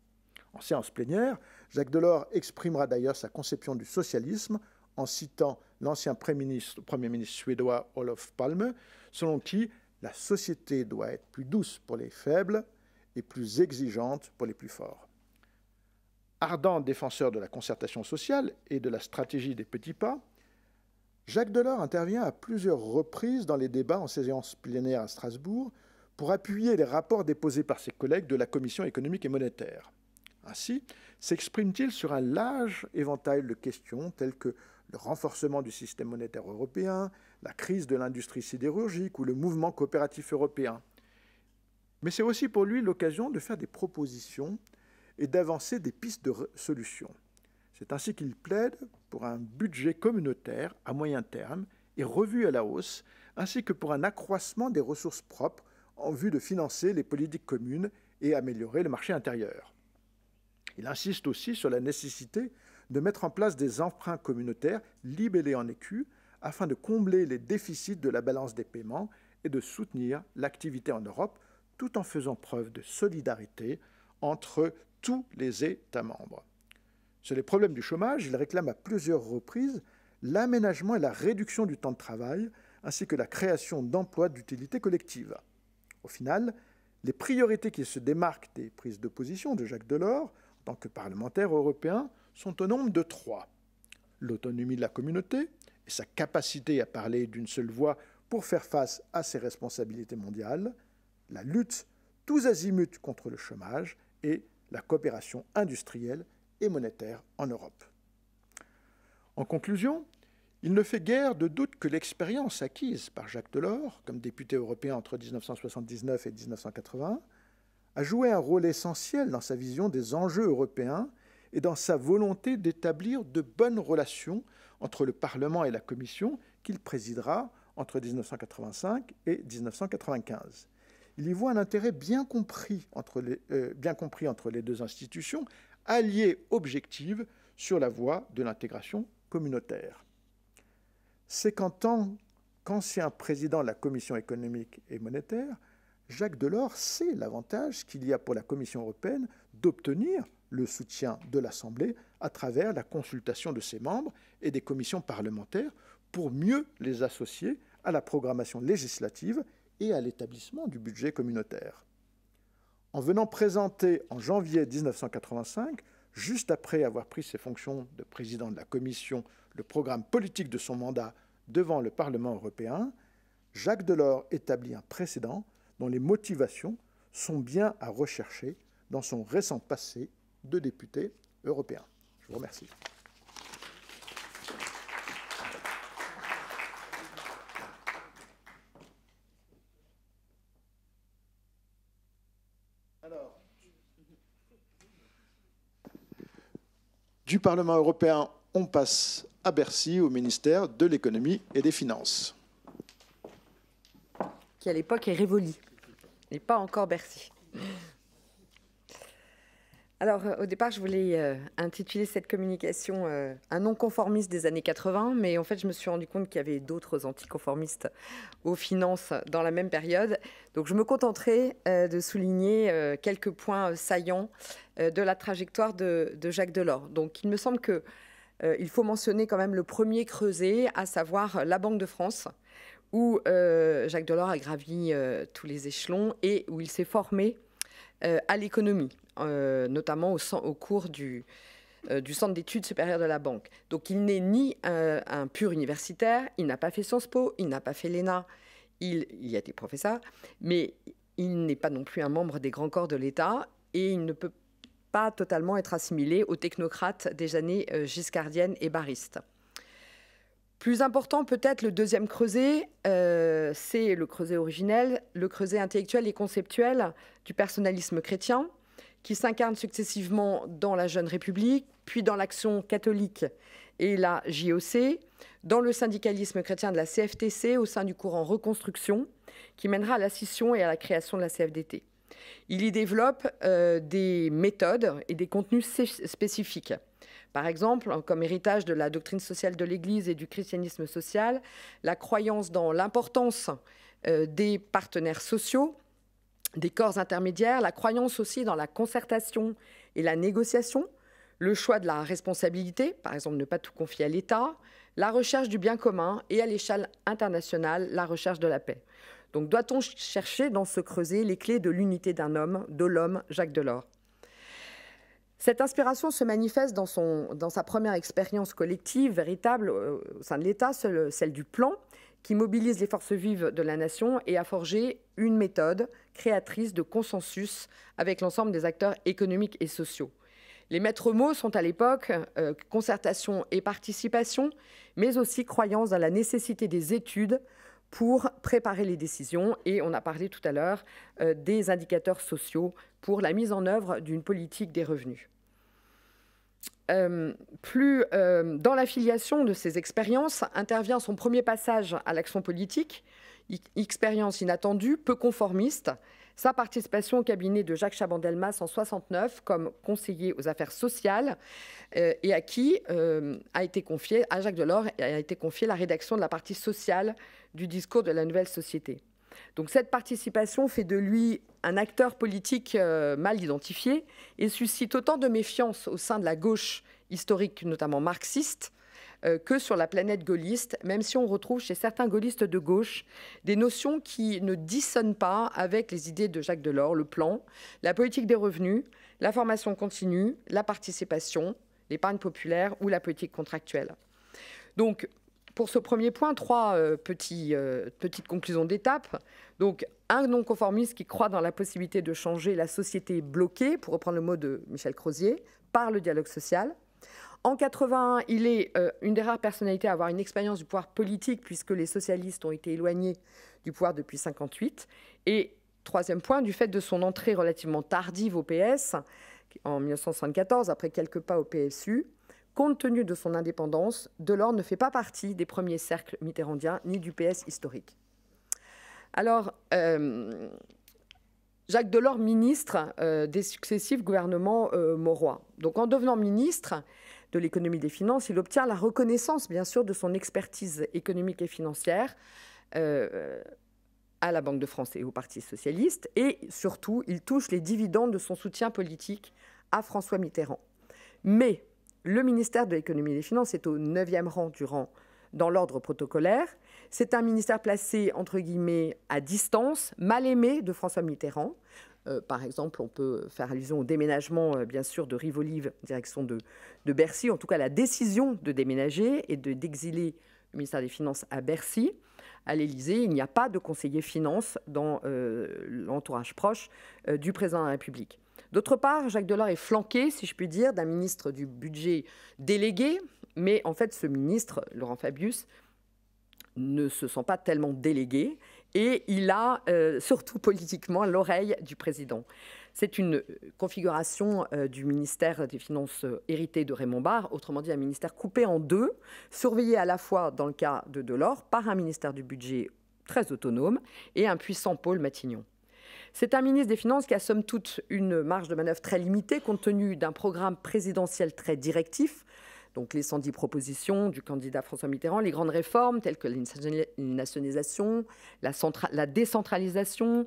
En séance plénière, Jacques Delors exprimera d'ailleurs sa conception du socialisme en citant l'ancien Premier ministre suédois Olof Palme, selon qui la société doit être plus douce pour les faibles et plus exigeante pour les plus forts. Ardent défenseur de la concertation sociale et de la stratégie des petits pas, Jacques Delors intervient à plusieurs reprises dans les débats en séance plénière à Strasbourg pour appuyer les rapports déposés par ses collègues de la Commission économique et monétaire. Ainsi, s'exprime-t-il sur un large éventail de questions telles que le renforcement du système monétaire européen, la crise de l'industrie sidérurgique ou le mouvement coopératif européen. Mais c'est aussi pour lui l'occasion de faire des propositions et d'avancer des pistes de solutions. C'est ainsi qu'il plaide pour un budget communautaire à moyen terme et revu à la hausse, ainsi que pour un accroissement des ressources propres en vue de financer les politiques communes et améliorer le marché intérieur. Il insiste aussi sur la nécessité de mettre en place des emprunts communautaires libellés en écus afin de combler les déficits de la balance des paiements et de soutenir l'activité en Europe tout en faisant preuve de solidarité entre tous les États membres. Sur les problèmes du chômage, il réclame à plusieurs reprises l'aménagement et la réduction du temps de travail, ainsi que la création d'emplois d'utilité collective. Au final, les priorités qui se démarquent des prises de position de Jacques Delors, en tant que parlementaire européen, sont au nombre de 3. L'autonomie de la communauté et sa capacité à parler d'une seule voix pour faire face à ses responsabilités mondiales, la lutte tous azimuts contre le chômage et la coopération industrielle et monétaire en Europe. En conclusion, il ne fait guère de doute que l'expérience acquise par Jacques Delors, comme député européen entre 1979 et 1980, a joué un rôle essentiel dans sa vision des enjeux européens et dans sa volonté d'établir de bonnes relations entre le Parlement et la Commission qu'il présidera entre 1985 et 1995. Il y voit un intérêt bien compris entre les deux institutions, alliées objectives sur la voie de l'intégration communautaire. C'est qu'en tant qu'ancien président de la Commission économique et monétaire, Jacques Delors sait l'avantage qu'il y a pour la Commission européenne d'obtenir le soutien de l'Assemblée à travers la consultation de ses membres et des commissions parlementaires pour mieux les associer à la programmation législative et à l'établissement du budget communautaire. En venant présenter en janvier 1985, juste après avoir pris ses fonctions de président de la Commission, le programme politique de son mandat devant le Parlement européen, Jacques Delors établit un précédent dont les motivations sont bien à rechercher dans son récent passé de député européen. Je vous remercie. Du Parlement européen, on passe à Bercy, au ministère de l'économie et des finances. Qui à l'époque est Rivoli, et pas encore Bercy. Alors, au départ, je voulais intituler cette communication un non-conformiste des années 80, mais en fait, je me suis rendu compte qu'il y avait d'autres anticonformistes aux finances dans la même période. Donc, je me contenterai de souligner quelques points saillants de la trajectoire de Jacques Delors. Donc, il me semble qu'il faut mentionner quand même le premier creuset, à savoir la Banque de France, où Jacques Delors a gravi tous les échelons et où il s'est formé à l'économie. Notamment au cours du Centre d'études supérieures de la Banque. Donc il n'est ni un pur universitaire, il n'a pas fait Sciences Po, il n'a pas fait l'ENA, il y a été professeur, mais il n'est pas non plus un membre des grands corps de l'État et il ne peut pas totalement être assimilé aux technocrates des années giscardiennes et barristes. Plus important peut-être le deuxième creuset, c'est le creuset originel, le creuset intellectuel et conceptuel du personnalisme chrétien, qui s'incarne successivement dans la Jeune République, puis dans l'Action catholique et la JOC, dans le syndicalisme chrétien de la CFTC au sein du courant Reconstruction, qui mènera à la scission et à la création de la CFDT. Il y développe des méthodes et des contenus spécifiques. Par exemple, comme héritage de la doctrine sociale de l'Église et du christianisme social, la croyance dans l'importance des partenaires sociaux, des corps intermédiaires, la croyance aussi dans la concertation et la négociation, le choix de la responsabilité, par exemple ne pas tout confier à l'État, la recherche du bien commun et à l'échelle internationale, la recherche de la paix. Donc doit-on chercher dans ce creuset les clés de l'unité d'un homme, de l'homme Jacques Delors? Cette inspiration se manifeste dans sa première expérience collective véritable au sein de l'État, celle du plan, qui mobilise les forces vives de la nation et a forgé une méthode créatrice de consensus avec l'ensemble des acteurs économiques et sociaux. Les maîtres mots sont à l'époque concertation et participation, mais aussi croyance dans la nécessité des études pour préparer les décisions. Et on a parlé tout à l'heure des indicateurs sociaux pour la mise en œuvre d'une politique des revenus. Dans l'affiliation de ces expériences intervient son premier passage à l'action politique, expérience inattendue, peu conformiste, sa participation au cabinet de Jacques Chaban-Delmas en 1969 comme conseiller aux affaires sociales et à Jacques Delors a été confiée la rédaction de la partie sociale du discours de la nouvelle société. Donc cette participation fait de lui un acteur politique mal identifié et suscite autant de méfiance au sein de la gauche historique, notamment marxiste, que sur la planète gaulliste, même si on retrouve chez certains gaullistes de gauche des notions qui ne dissonnent pas avec les idées de Jacques Delors, le plan, la politique des revenus, la formation continue, la participation l'épargne populaire ou la politique contractuelle. Donc, pour ce premier point, trois petites conclusions d'étape. Donc, un non-conformiste qui croit dans la possibilité de changer la société bloquée, pour reprendre le mot de Michel Crozier, par le dialogue social. En 81, il est une des rares personnalités à avoir une expérience du pouvoir politique, puisque les socialistes ont été éloignés du pouvoir depuis 1958. Et troisième point, du fait de son entrée relativement tardive au PS, en 1974, après quelques pas au PSU, compte tenu de son indépendance, Delors ne fait pas partie des premiers cercles mitterrandiens ni du PS historique. Alors, Jacques Delors, ministre des successifs gouvernements Mauroy. Donc, en devenant ministre de l'économie et des finances, il obtient la reconnaissance, bien sûr, de son expertise économique et financière à la Banque de France et au Parti socialiste. Et surtout, il touche les dividendes de son soutien politique à François Mitterrand. Mais le ministère de l'économie et des finances est au 9e rang dans l'ordre protocolaire. C'est un ministère placé, entre guillemets, à distance, mal aimé de François Mitterrand. Par exemple, on peut faire allusion au déménagement, bien sûr, de Rivoli, direction de Bercy, en tout cas la décision de déménager et d'exiler le ministère des Finances à Bercy. À l'Élysée, il n'y a pas de conseiller finance dans l'entourage proche du président de la République. D'autre part, Jacques Delors est flanqué, si je puis dire, d'un ministre du budget délégué, mais en fait, ce ministre, Laurent Fabius, ne se sent pas tellement délégué et il a surtout politiquement l'oreille du président. C'est une configuration du ministère des Finances hérité de Raymond Barre, autrement dit un ministère coupé en deux, surveillé à la fois, dans le cas de Delors, par un ministère du budget très autonome et un puissant pôle Matignon. C'est un ministre des Finances qui a somme toute une marge de manœuvre très limitée compte tenu d'un programme présidentiel très directif, donc les 110 propositions du candidat François Mitterrand, les grandes réformes telles que la nationalisation, la décentralisation,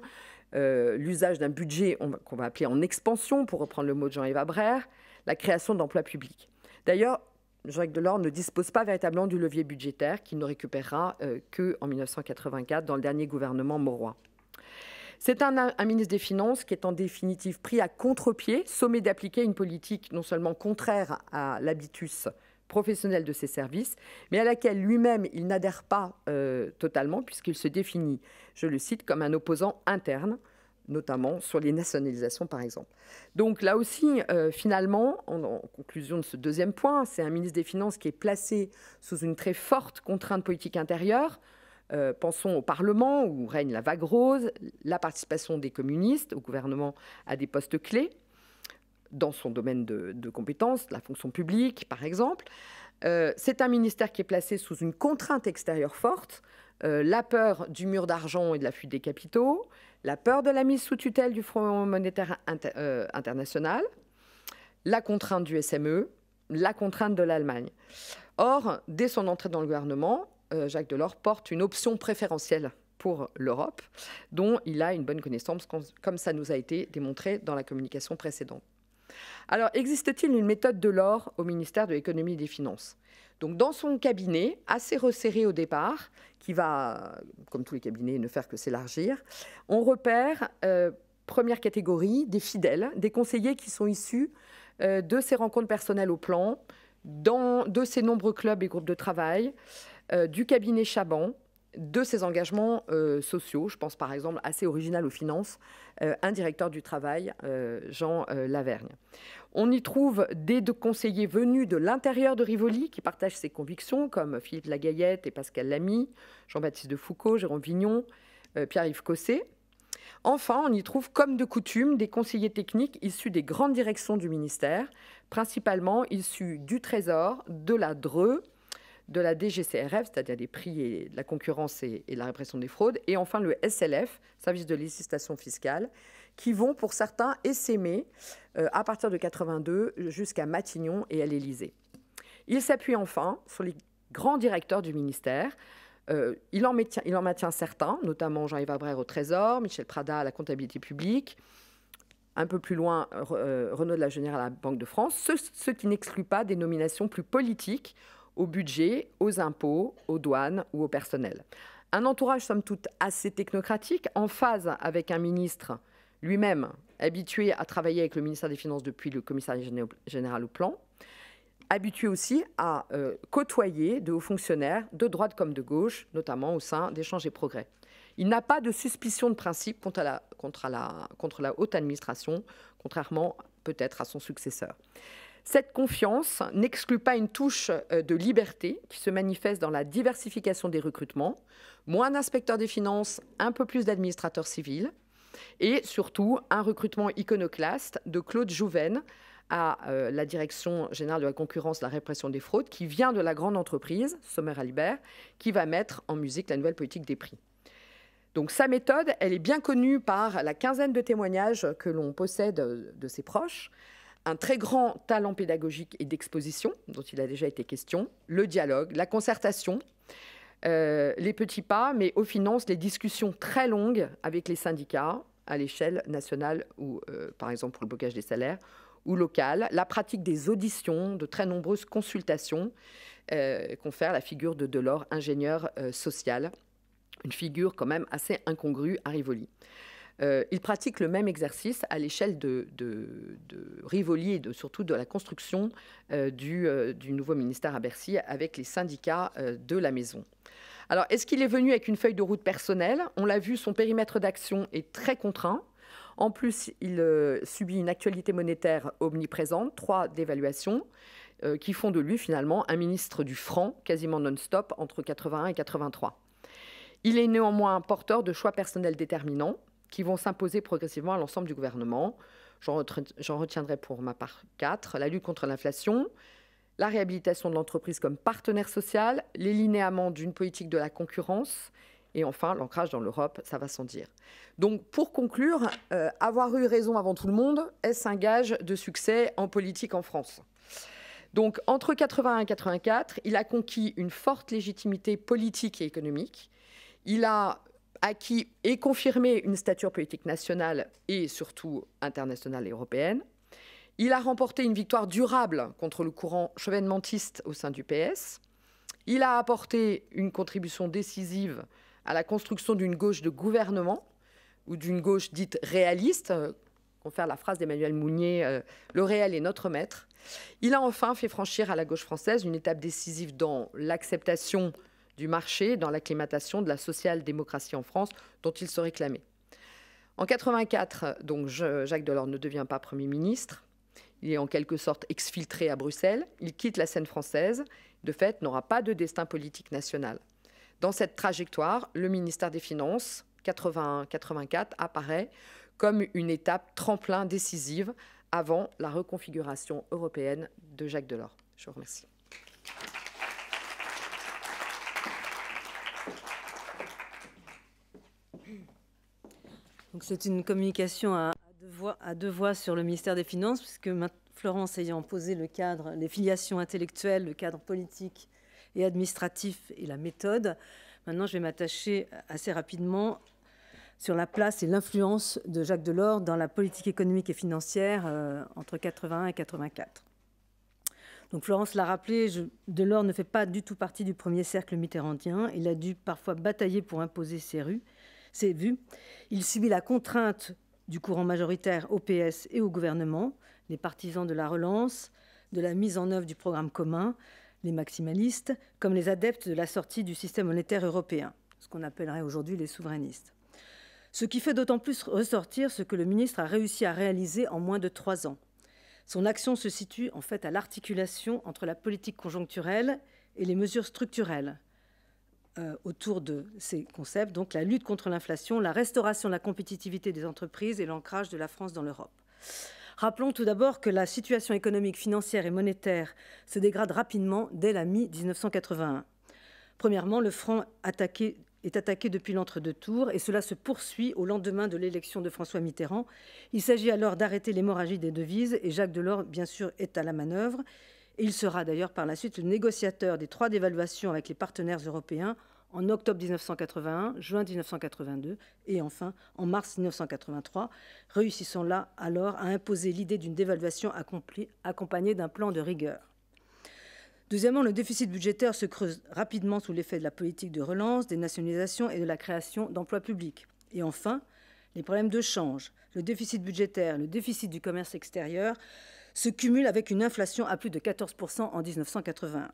l'usage d'un budget qu'on va appeler en expansion, pour reprendre le mot de Jean-Yves Abrère, la création d'emplois publics. D'ailleurs, Jacques Delors ne dispose pas véritablement du levier budgétaire qu'il ne récupérera qu'en 1984 dans le dernier gouvernement Mauroy. C'est un ministre des Finances qui est en définitive pris à contre-pied, sommé d'appliquer une politique non seulement contraire à l'habitus professionnel de ses services, mais à laquelle lui-même il n'adhère pas totalement, puisqu'il se définit, je le cite, comme un opposant interne, notamment sur les nationalisations par exemple. Donc là aussi, finalement, en conclusion de ce deuxième point, c'est un ministre des Finances qui est placé sous une très forte contrainte politique intérieure. Pensons au Parlement, où règne la vague rose, la participation des communistes au gouvernement à des postes clés dans son domaine de compétences, la fonction publique par exemple. C'est un ministère qui est placé sous une contrainte extérieure forte, la peur du mur d'argent et de la fuite des capitaux, la peur de la mise sous tutelle du Fonds monétaire international, la contrainte du SME, la contrainte de l'Allemagne. Or, dès son entrée dans le gouvernement, Jacques Delors porte une option préférentielle pour l'Europe, dont il a une bonne connaissance, comme ça nous a été démontré dans la communication précédente. Alors, existe-t-il une méthode Delors au ministère de l'économie et des finances ? Donc, dans son cabinet, assez resserré au départ, qui va, comme tous les cabinets, ne faire que s'élargir, on repère, première catégorie, des fidèles, des conseillers qui sont issus de ses rencontres personnelles au plan, de ses nombreux clubs et groupes de travail, du cabinet Chaban, de ses engagements sociaux. Je pense par exemple, assez original aux finances, un directeur du travail, Jean Lavergne. On y trouve des deux conseillers venus de l'intérieur de Rivoli qui partagent ses convictions, comme Philippe Lagayette et Pascal Lamy, Jean-Baptiste Defoucauld, Jérôme Vignon, Pierre-Yves Cosset. Enfin, on y trouve, comme de coutume, des conseillers techniques issus des grandes directions du ministère, principalement issus du Trésor, de la DRE, de la DGCRF, c'est-à-dire des prix et de la concurrence et la répression des fraudes, et enfin le SLF, Service de législation fiscale, qui vont pour certains essaimer à partir de 82 jusqu'à Matignon et à l'Élysée. Il s'appuie enfin sur les grands directeurs du ministère. Il en maintient certains, notamment Jean-Yves Abrère au Trésor, Michel Prada à la comptabilité publique, un peu plus loin Renaud de la Générale à la Banque de France, ce qui n'exclut pas des nominations plus politiques au budget, aux impôts, aux douanes ou au personnel. Un entourage, somme toute, assez technocratique, en phase avec un ministre lui-même habitué à travailler avec le ministère des Finances depuis le commissariat général au plan. habitué aussi à côtoyer de hauts fonctionnaires de droite comme de gauche, notamment au sein d'Échanges et Progrès. Il n'a pas de suspicion de principe contre la haute administration, contrairement peut-être à son successeur. Cette confiance n'exclut pas une touche de liberté qui se manifeste dans la diversification des recrutements, moins d'inspecteurs des finances, un peu plus d'administrateurs civils, et surtout un recrutement iconoclaste de Claude Jouven à la Direction générale de la concurrence, de la répression des fraudes, qui vient de la grande entreprise, Sommer Albert, qui va mettre en musique la nouvelle politique des prix. Donc sa méthode, elle est bien connue par la quinzaine de témoignages que l'on possède de ses proches, un très grand talent pédagogique et d'exposition, dont il a déjà été question, le dialogue, la concertation, les petits pas, mais aux finances, les discussions très longues avec les syndicats à l'échelle nationale ou, par exemple, pour le blocage des salaires, ou locale, la pratique des auditions, de très nombreuses consultations, confère la figure de Delors, ingénieur social, une figure quand même assez incongrue à Rivoli. Il pratique le même exercice à l'échelle de Rivoli et surtout de la construction du nouveau ministère à Bercy avec les syndicats de la maison. Alors, est-ce qu'il est venu avec une feuille de route personnelle? On l'a vu, son périmètre d'action est très contraint. En plus, il subit une actualité monétaire omniprésente, 3 dévaluations, qui font de lui finalement un ministre du franc, quasiment non-stop, entre 81 et 83. Il est néanmoins porteur de choix personnels déterminants qui vont s'imposer progressivement à l'ensemble du gouvernement. J'en retiendrai pour ma part 4. La lutte contre l'inflation, la réhabilitation de l'entreprise comme partenaire social, les linéaments d'une politique de la concurrence et enfin l'ancrage dans l'Europe, ça va sans dire. Donc pour conclure, avoir eu raison avant tout le monde, est-ce un gage de succès en politique en France? Donc entre 81 et 84, il a conquis une forte légitimité politique et économique. Il a acquis et confirmé une stature politique nationale et surtout internationale et européenne. Il a remporté une victoire durable contre le courant chevènementiste au sein du PS. Il a apporté une contribution décisive à la construction d'une gauche de gouvernement ou d'une gauche dite réaliste, confère la phrase d'Emmanuel Mounier, le réel est notre maître. Il a enfin fait franchir à la gauche française une étape décisive dans l'acceptation du marché, dans l'acclimatation de la social-démocratie en France, dont il se réclamait. En 84, donc Jacques Delors ne devient pas Premier ministre. Il est en quelque sorte exfiltré à Bruxelles. Il quitte la scène française. De fait, n'aura pas de destin politique national. Dans cette trajectoire, le ministère des Finances, 81-84, apparaît comme une étape tremplin décisive avant la reconfiguration européenne de Jacques Delors. Je vous remercie. Donc c'est une communication à deux voix sur le ministère des Finances, puisque Florence ayant posé le cadre, les filiations intellectuelles, le cadre politique et administratif et la méthode, maintenant je vais m'attacher assez rapidement sur la place et l'influence de Jacques Delors dans la politique économique et financière entre 81 et 84. Donc Florence l'a rappelé, Delors ne fait pas du tout partie du premier cercle mitterrandien. Il a dû parfois batailler pour imposer ses vues. Il subit la contrainte du courant majoritaire au PS et au gouvernement, les partisans de la relance, de la mise en œuvre du programme commun, les maximalistes, comme les adeptes de la sortie du système monétaire européen, ce qu'on appellerait aujourd'hui les souverainistes. Ce qui fait d'autant plus ressortir ce que le ministre a réussi à réaliser en moins de 3 ans. Son action se situe en fait à l'articulation entre la politique conjoncturelle et les mesures structurelles. Autour de ces concepts, donc la lutte contre l'inflation, la restauration de la compétitivité des entreprises et l'ancrage de la France dans l'Europe. Rappelons tout d'abord que la situation économique, financière et monétaire se dégrade rapidement dès la mi-1981. Premièrement, le franc est attaqué depuis l'entre-deux tours et cela se poursuit au lendemain de l'élection de François Mitterrand. Il s'agit alors d'arrêter l'hémorragie des devises et Jacques Delors, bien sûr, est à la manœuvre. Et il sera d'ailleurs par la suite le négociateur des 3 dévaluations avec les partenaires européens en octobre 1981, juin 1982 et enfin en mars 1983, réussissant là alors à imposer l'idée d'une dévaluation accompagnée d'un plan de rigueur. Deuxièmement, le déficit budgétaire se creuse rapidement sous l'effet de la politique de relance, des nationalisations et de la création d'emplois publics. Et enfin, les problèmes de change, le déficit budgétaire, le déficit du commerce extérieur se cumule avec une inflation à plus de 14% en 1981.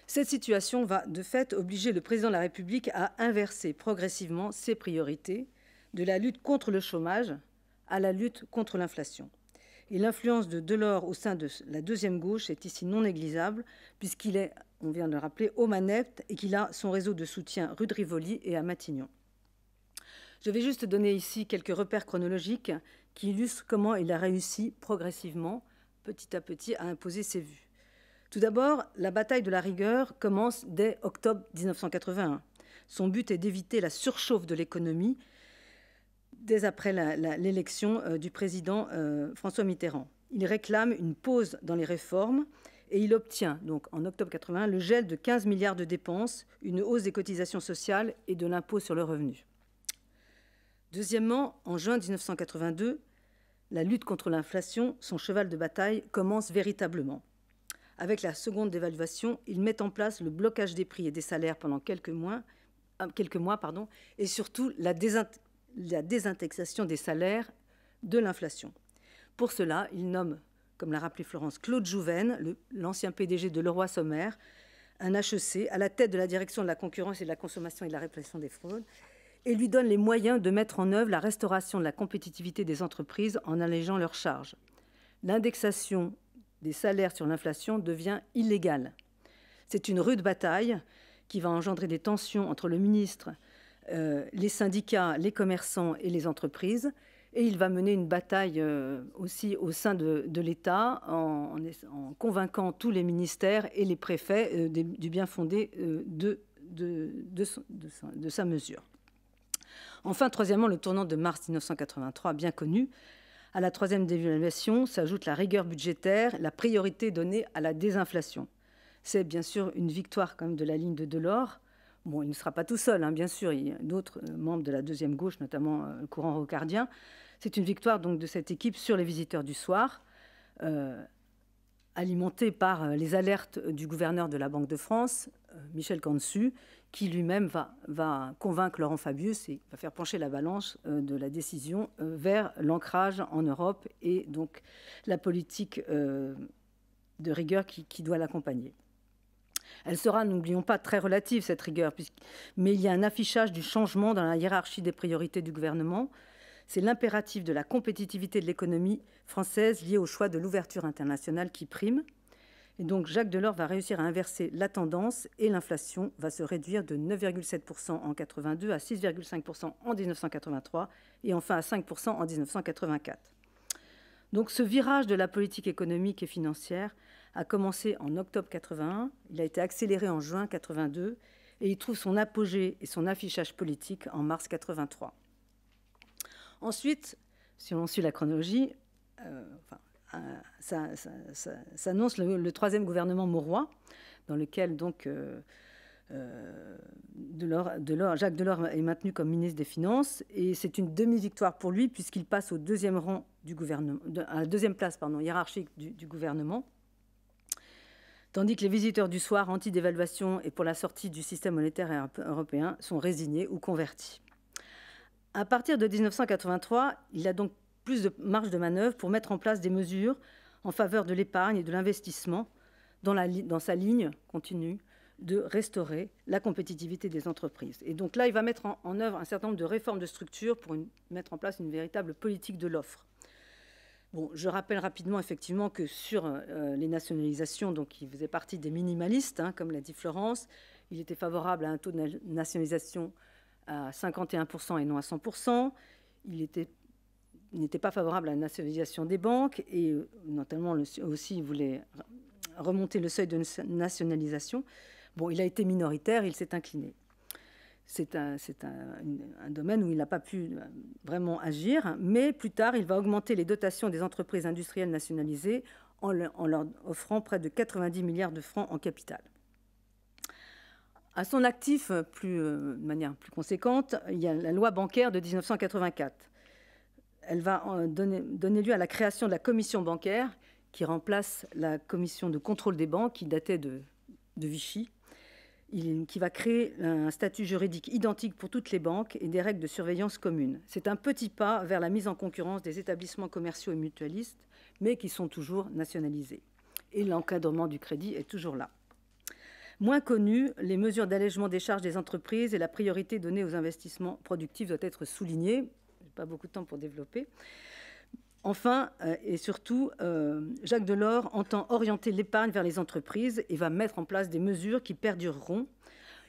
Cette situation va de fait obliger le président de la République à inverser progressivement ses priorités de la lutte contre le chômage à la lutte contre l'inflation. Et l'influence de Delors au sein de la deuxième gauche est ici non négligeable, puisqu'il est, on vient de le rappeler, aux manettes et qu'il a son réseau de soutien rue de Rivoli et à Matignon. Je vais juste donner ici quelques repères chronologiques qui illustrent comment il a réussi progressivement, petit à petit, à imposer ses vues. Tout d'abord, la bataille de la rigueur commence dès octobre 1981. Son but est d'éviter la surchauffe de l'économie dès après l'élection du président François Mitterrand. Il réclame une pause dans les réformes et il obtient, donc en octobre 1981, le gel de 15 milliards de dépenses, une hausse des cotisations sociales et de l'impôt sur le revenu. Deuxièmement, en juin 1982, la lutte contre l'inflation, son cheval de bataille, commence véritablement. Avec la seconde dévaluation, il met en place le blocage des prix et des salaires pendant quelques mois, et surtout la désindexation des salaires de l'inflation. Pour cela, il nomme, comme l'a rappelé Florence, Claude Jouven, l'ancien PDG de Leroy Sommer, un HEC, à la tête de la direction de la concurrence et de la consommation et de la répression des fraudes, et lui donne les moyens de mettre en œuvre la restauration de la compétitivité des entreprises en allégeant leurs charges. L'indexation des salaires sur l'inflation devient illégale. C'est une rude bataille qui va engendrer des tensions entre le ministre, les syndicats, les commerçants et les entreprises. Et il va mener une bataille aussi au sein de l'État en convainquant tous les ministères et les préfets du bien fondé de sa mesure. Enfin, troisièmement, le tournant de mars 1983, bien connu. À la troisième dévaluation s'ajoute la rigueur budgétaire, la priorité donnée à la désinflation. C'est bien sûr une victoire quand même de la ligne de Delors. Bon, il ne sera pas tout seul, hein, bien sûr, il y a d'autres membres de la deuxième gauche, notamment le courant rocardien. C'est une victoire donc de cette équipe sur les visiteurs du soir, alimentée par les alertes du gouverneur de la Banque de France, Michel Candesu, qui lui-même va convaincre Laurent Fabius et va faire pencher la balance de la décision vers l'ancrage en Europe et donc la politique de rigueur qui doit l'accompagner. Elle sera, n'oublions pas, très relative, cette rigueur, mais il y a un affichage du changement dans la hiérarchie des priorités du gouvernement. C'est l'impératif de la compétitivité de l'économie française lié au choix de l'ouverture internationale qui prime. Et donc Jacques Delors va réussir à inverser la tendance et l'inflation va se réduire de 9,7% en 1982 à 6,5% en 1983 et enfin à 5% en 1984. Donc ce virage de la politique économique et financière a commencé en octobre 81, il a été accéléré en juin 82 et il trouve son apogée et son affichage politique en mars 83. Ensuite, si on suit la chronologie, ça annonce le troisième gouvernement Mauroy, dans lequel donc Jacques Delors est maintenu comme ministre des Finances, et c'est une demi-victoire pour lui puisqu'il passe au deuxième rang du gouvernement, à la deuxième place hiérarchique du gouvernement, tandis que les visiteurs du soir anti-dévaluation et pour la sortie du système monétaire européen sont résignés ou convertis. À partir de 1983, il a donc plus de marge de manœuvre pour mettre en place des mesures en faveur de l'épargne et de l'investissement dans sa ligne continue de restaurer la compétitivité des entreprises. Et donc là, il va mettre en œuvre un certain nombre de réformes de structure pour mettre en place une véritable politique de l'offre. Bon, je rappelle rapidement effectivement que sur les nationalisations, donc il faisait partie des minimalistes, hein, comme l'a dit Florence. Il était favorable à un taux de nationalisation à 51% et non à 100%. Il n'était pas favorable à la nationalisation des banques et notamment aussi il voulait remonter le seuil de nationalisation. Bon, il a été minoritaire, il s'est incliné. C'est un domaine où il n'a pas pu vraiment agir, mais plus tard, il va augmenter les dotations des entreprises industrielles nationalisées en leur offrant près de 90 milliards de francs en capital. À son actif, de manière plus conséquente, il y a la loi bancaire de 1984. Elle va donner lieu à la création de la commission bancaire qui remplace la commission de contrôle des banques qui datait de Vichy, qui va créer un statut juridique identique pour toutes les banques et des règles de surveillance communes. C'est un petit pas vers la mise en concurrence des établissements commerciaux et mutualistes, mais qui sont toujours nationalisés. Et l'encadrement du crédit est toujours là. Moins connues, les mesures d'allègement des charges des entreprises et la priorité donnée aux investissements productifs doivent être soulignées. Je n'ai pas beaucoup de temps pour développer. Enfin, et surtout, Jacques Delors entend orienter l'épargne vers les entreprises et va mettre en place des mesures qui perdureront.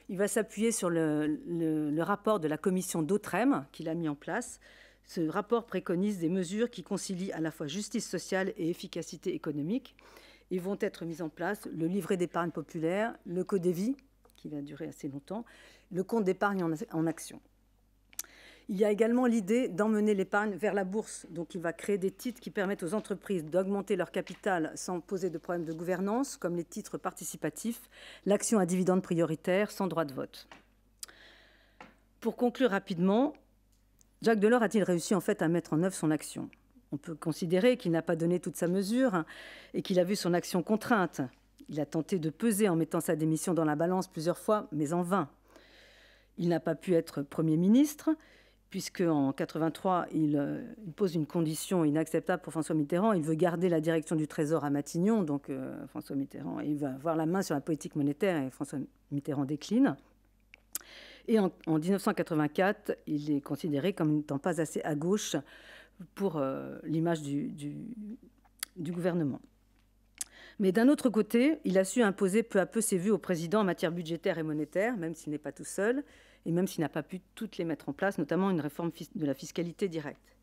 Il va s'appuyer sur le rapport de la commission d'Autrem qu'il a mis en place. Ce rapport préconise des mesures qui concilient à la fois justice sociale et efficacité économique. Ils vont être mis en place le livret d'épargne populaire, le Codévi, qui va durer assez longtemps, le compte d'épargne en action. Il y a également l'idée d'emmener l'épargne vers la bourse. Donc, il va créer des titres qui permettent aux entreprises d'augmenter leur capital sans poser de problème de gouvernance, comme les titres participatifs, l'action à dividende prioritaire sans droit de vote. Pour conclure rapidement, Jacques Delors a-t-il réussi en fait à mettre en œuvre son action? On peut considérer qu'il n'a pas donné toute sa mesure et qu'il a vu son action contrainte. Il a tenté de peser en mettant sa démission dans la balance plusieurs fois, mais en vain. Il n'a pas pu être Premier ministre, puisqu'en 1983, il pose une condition inacceptable pour François Mitterrand. Il veut garder la direction du Trésor à Matignon, donc François Mitterrand, il va avoir la main sur la politique monétaire et François Mitterrand décline. Et en 1984, il est considéré comme n'étant pas assez à gauche pour l'image du gouvernement. Mais d'un autre côté, il a su imposer peu à peu ses vues au président en matière budgétaire et monétaire, même s'il n'est pas tout seul, et même s'il n'a pas pu toutes les mettre en place, notamment une réforme de la fiscalité directe.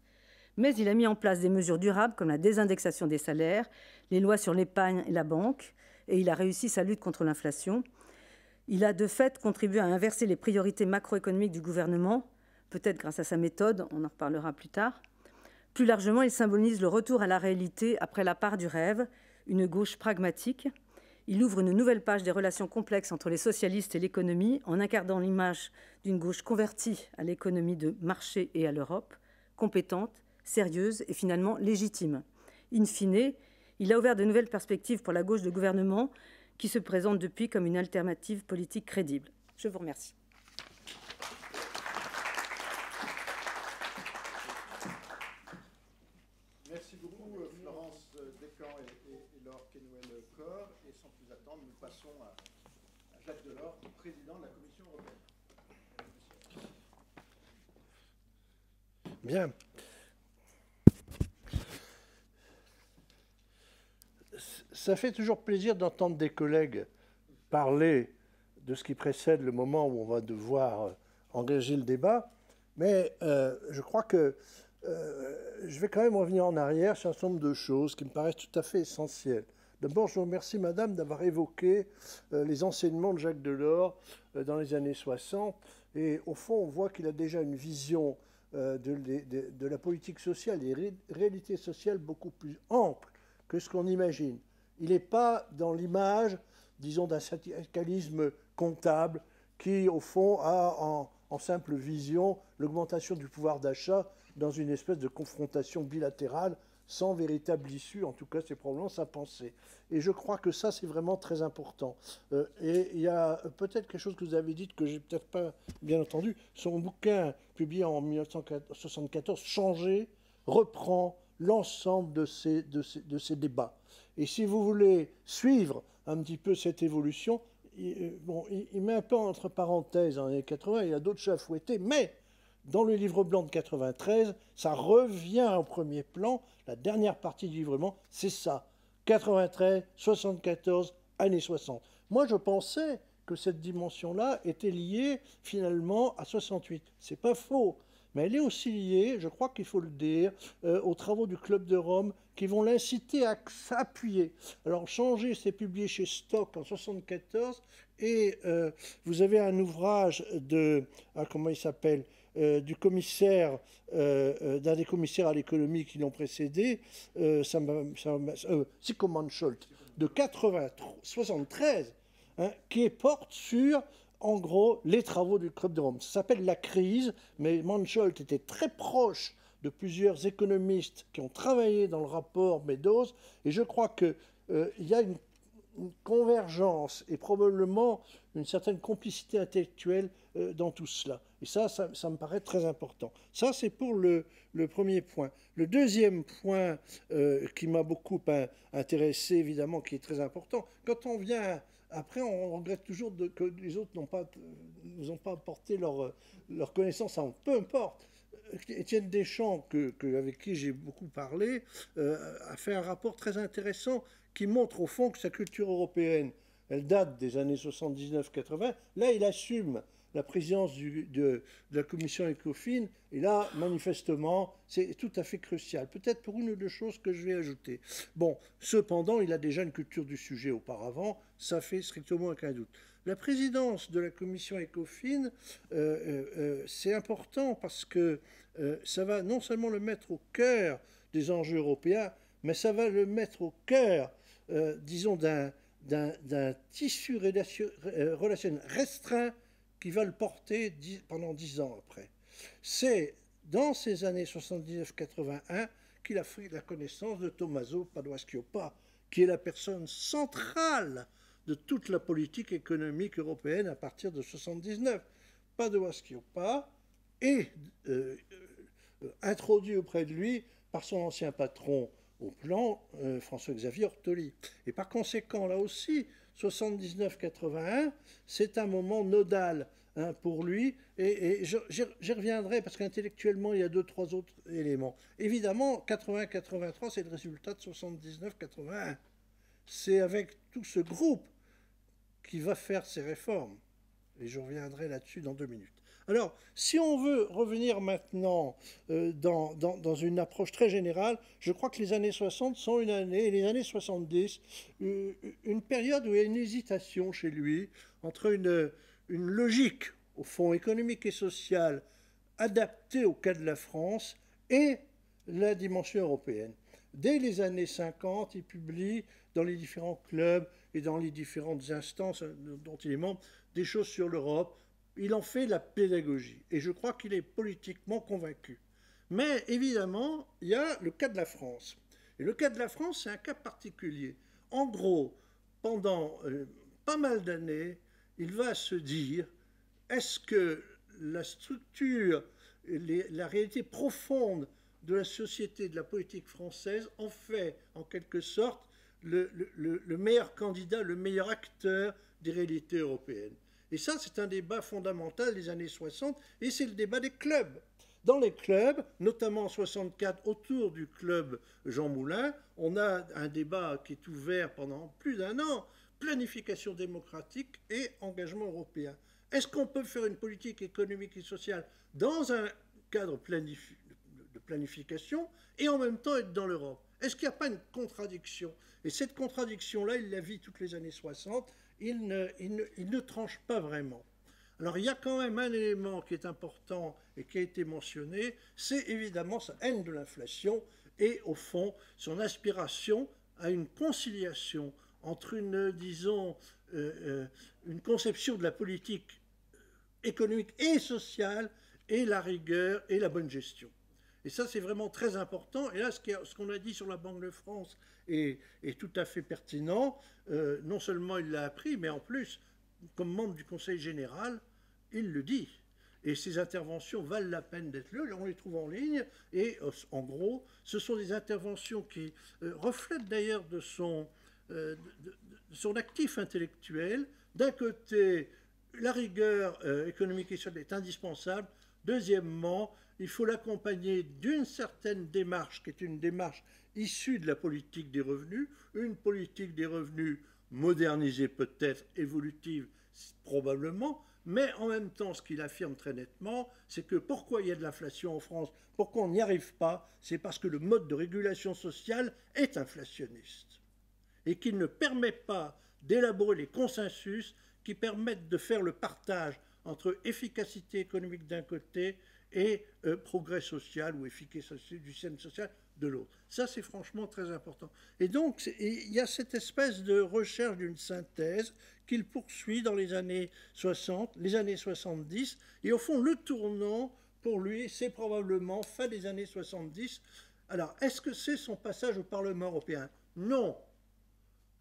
Mais il a mis en place des mesures durables comme la désindexation des salaires, les lois sur l'épargne et la banque, et il a réussi sa lutte contre l'inflation. Il a de fait contribué à inverser les priorités macroéconomiques du gouvernement, peut-être grâce à sa méthode, on en reparlera plus tard. Plus largement, il symbolise le retour à la réalité après la part du rêve, une gauche pragmatique. Il ouvre une nouvelle page des relations complexes entre les socialistes et l'économie en incarnant l'image d'une gauche convertie à l'économie de marché et à l'Europe, compétente, sérieuse et finalement légitime. In fine, il a ouvert de nouvelles perspectives pour la gauche de gouvernement qui se présente depuis comme une alternative politique crédible. Je vous remercie. Merci beaucoup, Florence Descamps et Laure Quénouel-Corre. Et sans plus attendre, nous passons à Jacques Delors, président de la Commission européenne. Bien. Ça fait toujours plaisir d'entendre des collègues parler de ce qui précède le moment où on va devoir engager le débat, mais je crois que je vais quand même revenir en arrière sur un certain nombre de choses qui me paraissent tout à fait essentielles. D'abord, je vous remercie, Madame, d'avoir évoqué les enseignements de Jacques Delors dans les années 60. Et au fond, on voit qu'il a déjà une vision de la politique sociale et réalité sociale beaucoup plus ample que ce qu'on imagine. Il n'est pas dans l'image, disons, d'un syndicalisme comptable qui, au fond, a en simple vision l'augmentation du pouvoir d'achat dans une espèce de confrontation bilatérale sans véritable issue. En tout cas, c'est probablement sa pensée. Et je crois que ça, c'est vraiment très important. Et il y a peut-être quelque chose que vous avez dit que j'ai peut-être pas bien entendu. Son bouquin, publié en 1974, Changer, reprend l'ensemble de ces débats. Et si vous voulez suivre un petit peu cette évolution, il met un peu entre parenthèses dans les années 80, il y a d'autres chats à fouetter, mais dans le livre blanc de 93, ça revient au premier plan. La dernière partie du livre blanc, c'est ça. 93, 74, années 60. Moi, je pensais que cette dimension-là était liée finalement à 68. C'est pas faux. Mais elle est aussi liée, je crois qu'il faut le dire, aux travaux du Club de Rome qui vont l'inciter à s'appuyer. Alors, Changer, c'est publié chez Stock en 1974, et vous avez un ouvrage de, comment il s'appelle, du commissaire, d'un des commissaires à l'économie qui l'ont précédé, Sigmund Mansholt, de 73, hein, qui porte sur, en gros, les travaux du Club de Rome. Ça s'appelle La crise, mais Mansholt était très proche de plusieurs économistes qui ont travaillé dans le rapport Meadows, et je crois qu'il y a une convergence et probablement une certaine complicité intellectuelle dans tout cela. Et ça me paraît très important. Ça, c'est pour le premier point. Le deuxième point qui m'a beaucoup intéressé, évidemment, qui est très important, quand on vient... Après, on regrette toujours que les autres nous ont pas apporté leur connaissance, peu importe. Étienne Deschamps, avec qui j'ai beaucoup parlé, a fait un rapport très intéressant qui montre au fond que sa culture européenne, elle date des années 79-80. Là, il assume la présidence de la commission ECOFIN, et là, manifestement, c'est tout à fait crucial. Peut-être pour une ou deux choses que je vais ajouter. Bon, cependant, il a déjà une culture du sujet auparavant, ça fait strictement aucun doute. La présidence de la commission ECOFIN, c'est important parce que ça va non seulement le mettre au cœur des enjeux européens, mais ça va le mettre au cœur, disons, d'un tissu relationnel restreint qui va le porter pendant 10 ans après. C'est dans ces années 79-81 qu'il a fait la connaissance de Tommaso Padoa-Schioppa, qui est la personne centrale de toute la politique économique européenne à partir de 79. Padoa-Schioppa est introduit auprès de lui par son ancien patron au plan, François-Xavier Ortoli. Et par conséquent, là aussi, 79-81, c'est un moment nodal pour lui, et j'y reviendrai parce qu'intellectuellement, il y a 2-3 autres éléments. Évidemment, 80-83, c'est le résultat de 79-81. C'est avec tout ce groupe qui va faire ces réformes. Et je reviendrai là-dessus dans 2 minutes. Alors, si on veut revenir maintenant dans une approche très générale, je crois que les années 60 sont une année, et les années 70, une période où il y a une hésitation chez lui entre une logique, au fond, économique et sociale, adaptée au cas de la France, et la dimension européenne. Dès les années 50, il publie dans les différents clubs et dans les différentes instances dont il est membre des choses sur l'Europe. Il en fait la pédagogie. Et je crois qu'il est politiquement convaincu. Mais évidemment, il y a le cas de la France. Et le cas de la France, c'est un cas particulier. En gros, pendant pas mal d'années, il va se dire, est-ce que la structure, la réalité profonde de la société, de la politique française, en fait, en quelque sorte, le meilleur candidat, le meilleur acteur des réalités européennes. Et ça, c'est un débat fondamental des années 60, et c'est le débat des clubs. Dans les clubs, notamment en 64, autour du club Jean Moulin, on a un débat qui est ouvert pendant plus d'1 an, planification démocratique et engagement européen. Est-ce qu'on peut faire une politique économique et sociale dans un cadre de planification et en même temps être dans l'Europe? Est-ce qu'il n'y a pas une contradiction? Et cette contradiction-là, il la vit toutes les années 60, il ne tranche pas vraiment. Alors il y a quand même un élément qui est important et qui a été mentionné, c'est évidemment sa haine de l'inflation et au fond son aspiration à une conciliation entre disons, une conception de la politique économique et sociale et la rigueur et la bonne gestion. Et ça, c'est vraiment très important. Et là, ce qu'on a dit sur la Banque de France est tout à fait pertinent. Non seulement il l'a appris, mais en plus, comme membre du Conseil général, il le dit. Et ces interventions valent la peine d'être lues. On les trouve en ligne. Et en gros, ce sont des interventions qui reflètent d'ailleurs de son actif intellectuel. D'un côté, la rigueur économique et sociale est indispensable. Deuxièmement, il faut l'accompagner d'une certaine démarche, qui est une démarche issue de la politique des revenus, une politique des revenus modernisée peut-être, évolutive probablement, mais en même temps, ce qu'il affirme très nettement, c'est que pourquoi il y a de l'inflation en France, pourquoi on n'y arrive pas, c'est parce que le mode de régulation sociale est inflationniste et qu'il ne permet pas d'élaborer les consensus qui permettent de faire le partage entre efficacité économique d'un côté et progrès social ou efficacité du système social de l'autre. Ça, c'est franchement très important. Et donc, il y a cette espèce de recherche d'une synthèse qu'il poursuit dans les années 60, les années 70, et au fond, le tournant, pour lui, c'est probablement fin des années 70. Alors, est-ce que c'est son passage au Parlement européen? Non.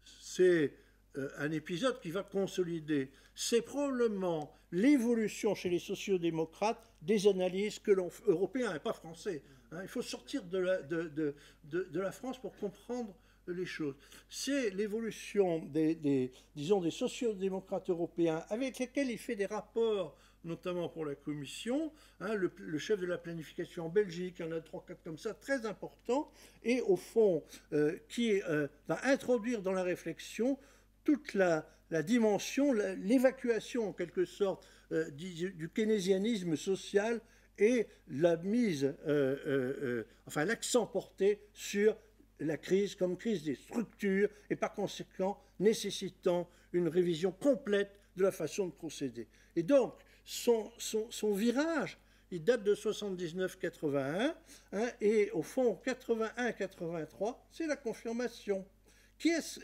C'est un épisode qui va consolider. C'est probablement l'évolution chez les sociodémocrates des analyses que l'on européens et pas français. Hein. Il faut sortir de la France pour comprendre les choses. C'est l'évolution disons, des sociodémocrates européens avec lesquels il fait des rapports, notamment pour la Commission, hein, le chef de la planification en Belgique, il y en a 3-4 comme ça, très importants, et au fond, qui va introduire dans la réflexion toute la dimension, l'évacuation en quelque sorte du keynésianisme social et la mise, enfin l'accent porté sur la crise comme crise des structures et par conséquent nécessitant une révision complète de la façon de procéder. Et donc, son virage, il date de 79-81, hein, et au fond, 81-83, c'est la confirmation. Qui est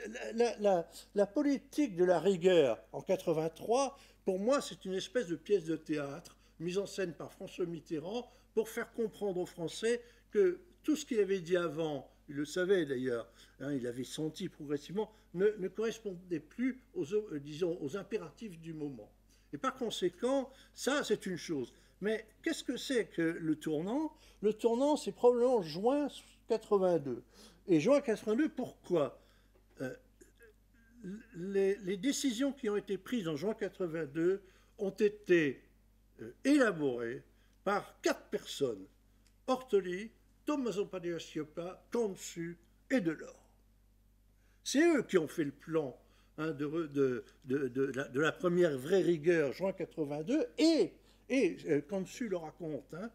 la politique de la rigueur en 83, pour moi, c'est une espèce de pièce de théâtre mise en scène par François Mitterrand pour faire comprendre aux Français que tout ce qu'il avait dit avant, il le savait d'ailleurs, hein, il avait senti progressivement, ne correspondait plus aux impératifs du moment. Et par conséquent, ça, c'est une chose. Mais qu'est-ce que c'est que le tournant? Le tournant, c'est probablement juin 82. Et juin 82, pourquoi? Les décisions qui ont été prises en juin 82 ont été élaborées par 4 personnes. Ortoli, Tommaso Padoa-Schioppa, Cantu et Delors. C'est eux qui ont fait le plan, hein, de la première vraie rigueur, juin 82, et Cantu le raconte, hein,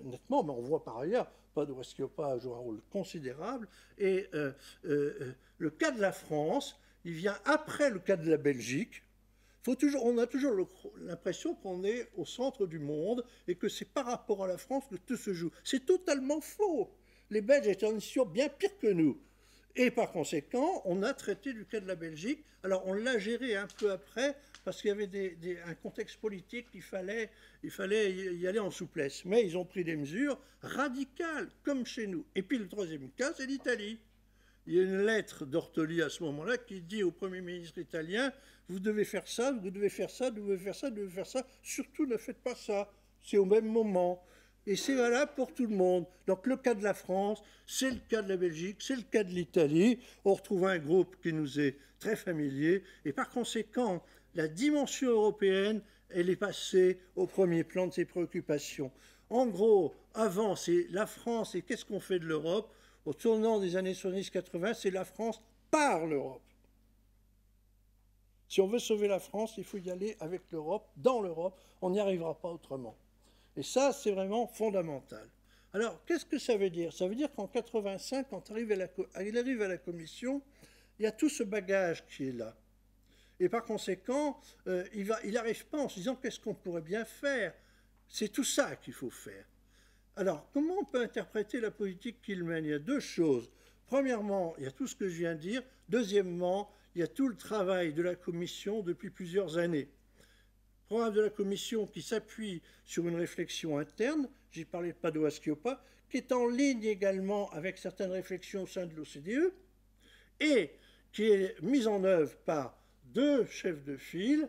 nettement, mais on voit par ailleurs, Padoa-Schioppa joue un rôle considérable, et le cas de la France, il vient après le cas de la Belgique. On a toujours l'impression qu'on est au centre du monde et que c'est par rapport à la France que tout se joue. C'est totalement faux. Les Belges étaient en situation bien pire que nous. Et par conséquent, on a traité du cas de la Belgique. Alors, on l'a géré un peu après parce qu'il y avait un contexte politique, il fallait y aller en souplesse. Mais ils ont pris des mesures radicales, comme chez nous. Et puis, le troisième cas, c'est l'Italie. Il y a une lettre d'Ortoli à ce moment-là qui dit au Premier ministre italien « Vous devez faire ça, vous devez faire ça, vous devez faire ça, vous devez faire ça. Surtout, ne faites pas ça. C'est au même moment. » Et c'est valable pour tout le monde. Donc le cas de la France, c'est le cas de la Belgique, c'est le cas de l'Italie. On retrouve un groupe qui nous est très familier. Et par conséquent, la dimension européenne, elle est passée au premier plan de ses préoccupations. En gros, avant, c'est la France et qu'est-ce qu'on fait de l'Europe? Au tournant des années 70-80, c'est la France par l'Europe. Si on veut sauver la France, il faut y aller avec l'Europe, dans l'Europe. On n'y arrivera pas autrement. Et ça, c'est vraiment fondamental. Alors, qu'est-ce que ça veut dire? Ça veut dire qu'en 85, quand il arrive à la Commission, il y a tout ce bagage qui est là. Et par conséquent, il n'arrive pas en se disant qu'est-ce qu'on pourrait bien faire. C'est tout ça qu'il faut faire. Alors, comment on peut interpréter la politique qu'il mène? Il y a deux choses. Premièrement, il y a tout ce que je viens de dire. Deuxièmement, il y a tout le travail de la Commission depuis plusieurs années. Le programme de la Commission qui s'appuie sur une réflexion interne, j'ai parlé de Padoa-Schioppa, qui est en ligne également avec certaines réflexions au sein de l'OCDE, et qui est mise en œuvre par deux chefs de file,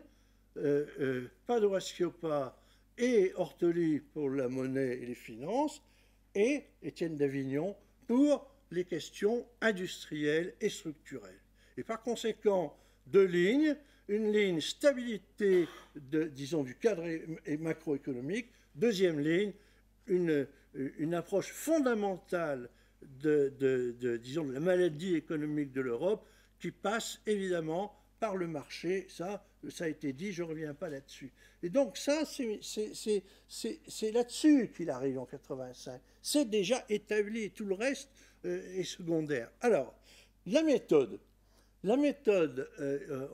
Padoa-Schioppa et Ortoli pour la monnaie et les finances, et Étienne Davignon pour les questions industrielles et structurelles. Et par conséquent, deux lignes, une ligne stabilité disons, du cadre macroéconomique, deuxième ligne, une approche fondamentale disons, de la maladie économique de l'Europe qui passe évidemment par le marché. Ça a été dit, je ne reviens pas là-dessus. Et donc ça, c'est là-dessus qu'il arrive en 85. C'est déjà établi, tout le reste est secondaire. Alors, la méthode. La méthode,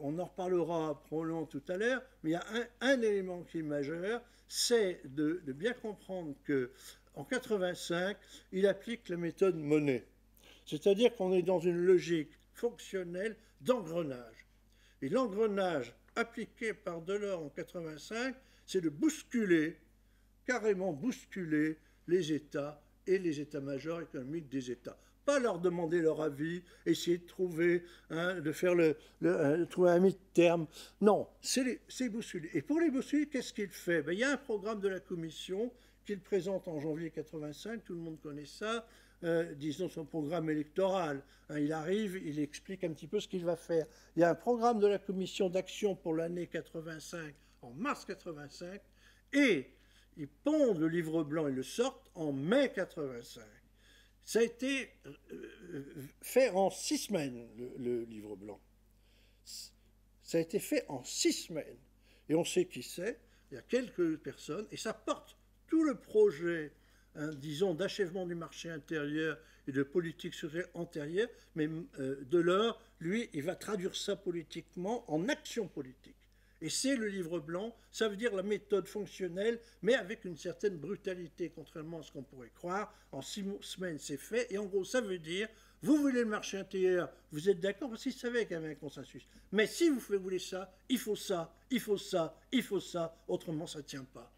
on en reparlera probablement tout à l'heure, mais il y a un élément qui est majeur, c'est de bien comprendre qu'en 85, il applique la méthode Monnet. C'est-à-dire qu'on est dans une logique fonctionnelle d'engrenage. Et l'engrenage appliqué par Delors en 85, c'est de bousculer, carrément bousculer les États et les états-majors économiques des États. pas leur demander leur avis, essayer de trouver, de faire trouver un mi-terme. Non, c'est bousculer. Et pour les bousculer, qu'est-ce qu'il fait? Il y a un programme de la Commission qu'il présente en janvier 85, tout le monde connaît ça, disons son programme électoral. Il arrive, il explique un petit peu ce qu'il va faire. Il y a un programme de la Commission d'action pour l'année 85, en mars 85, et ils pondent le livre blanc et le sortent en mai 85. Ça a été fait en 6 semaines, le livre blanc. Ça a été fait en 6 semaines. Et on sait qui c'est, il y a quelques personnes, et ça porte tout le projet, disons, d'achèvement du marché intérieur et de politique sociale antérieure, mais Delors, lui, il va traduire ça politiquement en action politique. Et c'est le livre blanc, ça veut dire la méthode fonctionnelle, mais avec une certaine brutalité, contrairement à ce qu'on pourrait croire. En 6 semaines, c'est fait. Et en gros, ça veut dire, vous voulez le marché intérieur, vous êtes d'accord, parce qu'ils savaient qu'il y avait un consensus. Mais si vous voulez ça, il faut ça, il faut ça, il faut ça, autrement ça ne tient pas.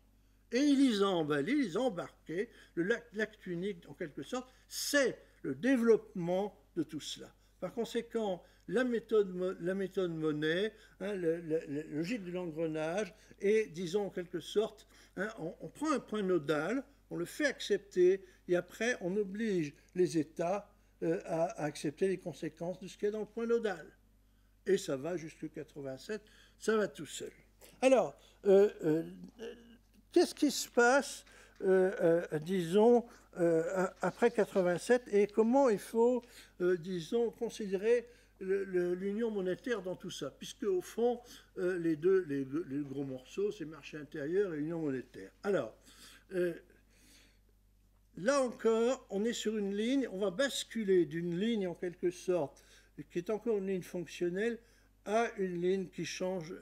Et ils les ont emballés, ils les ont embarqués. L'acte unique, en quelque sorte, c'est le développement de tout cela. Par conséquent, la méthode Monnet, la logique de l'engrenage, et disons en quelque sorte, on prend un point nodal, on le fait accepter, et après on oblige les États à accepter les conséquences de ce qui est dans le point nodal. Et ça va jusqu'en 87, ça va tout seul. Alors, qu'est-ce qui se passe, disons, après 87, et comment il faut, disons, considérer l'union monétaire dans tout ça, puisque au fond, les gros morceaux, c'est marché intérieur et union monétaire. Alors, là encore, on est sur une ligne, on va basculer d'une ligne en quelque sorte, qui est encore une ligne fonctionnelle, à une ligne qui change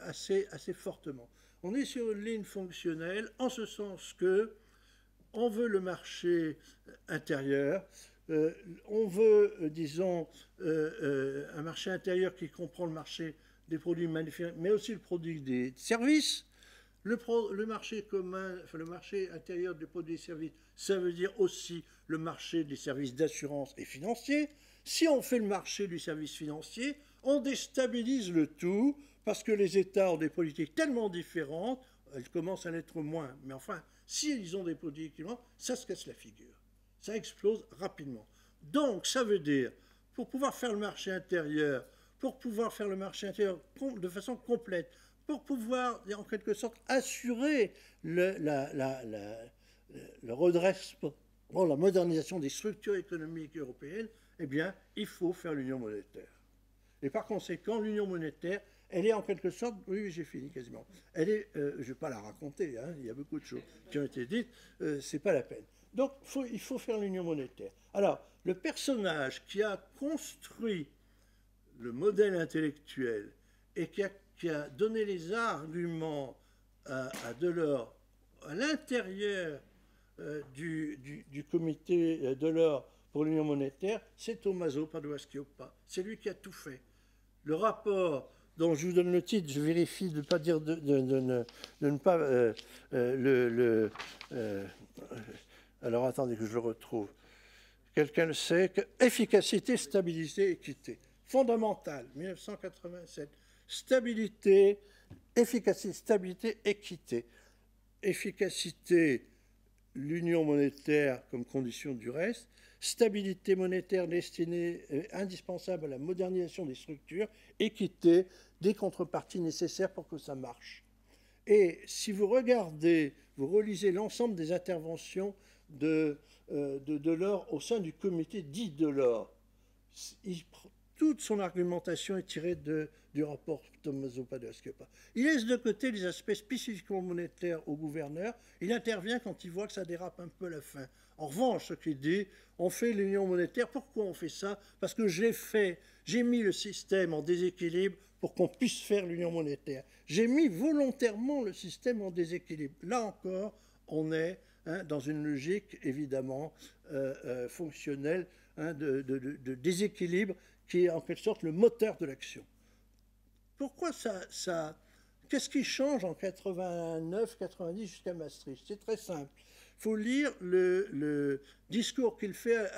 assez fortement. On est sur une ligne fonctionnelle en ce sens que on veut le marché intérieur, on veut, disons, un marché intérieur qui comprend le marché des produits manufacturés, mais aussi le produit des services. Le marché commun, enfin, le marché intérieur des produits et services, ça veut dire aussi le marché des services d'assurance et financiers. Si on fait le marché du service financier, on déstabilise le tout, parce que les États ont des politiques tellement différentes, elles commencent à l'être moins, mais enfin, s'ils ont des politiques différentes, ça se casse la figure. Ça explose rapidement. Donc, ça veut dire, pour pouvoir faire le marché intérieur, de façon complète, pour pouvoir, en quelque sorte, assurer le redressement, la modernisation des structures économiques européennes, eh bien, il faut faire l'union monétaire. Et par conséquent, l'union monétaire, elle est en quelque sorte, oui, j'ai fini quasiment, elle est, je ne vais pas la raconter, il y a beaucoup de choses qui ont été dites, c'est pas la peine. Donc, il faut faire l'union monétaire. Alors, le personnage qui a construit le modèle intellectuel et qui a donné les arguments à Delors à l'intérieur du comité Delors pour l'union monétaire, c'est Tommaso Padoa-Schioppa. C'est lui qui a tout fait. Le rapport dont je vous donne le titre, je vérifie de ne pas dire de ne pas alors attendez que je le retrouve. Quelqu'un le sait, efficacité, stabilité, équité. Fondamental, 1987. Stabilité, efficacité, stabilité, équité. Efficacité, l'union monétaire comme condition du reste. Stabilité monétaire destinée, indispensable à la modernisation des structures. Équité, des contreparties nécessaires pour que ça marche. Et si vous regardez, vous relisez l'ensemble des interventions de Delors au sein du comité dit Delors, toute son argumentation est tirée du rapport Tommaso Padoa-Schioppa. Il laisse de côté les aspects spécifiquement monétaires au gouverneur. Il intervient quand il voit que ça dérape un peu à la fin. En revanche, ce qu'il dit, on fait l'union monétaire. Pourquoi on fait ça? Parce que j'ai mis le système en déséquilibre pour qu'on puisse faire l'union monétaire. J'ai mis volontairement le système en déséquilibre. Là encore, on est dans une logique évidemment fonctionnelle de déséquilibre qui est en quelque sorte le moteur de l'action. Pourquoi ça qu'est-ce qui change en 89, 90 jusqu'à Maastricht? C'est très simple. faut lire le discours qu'il fait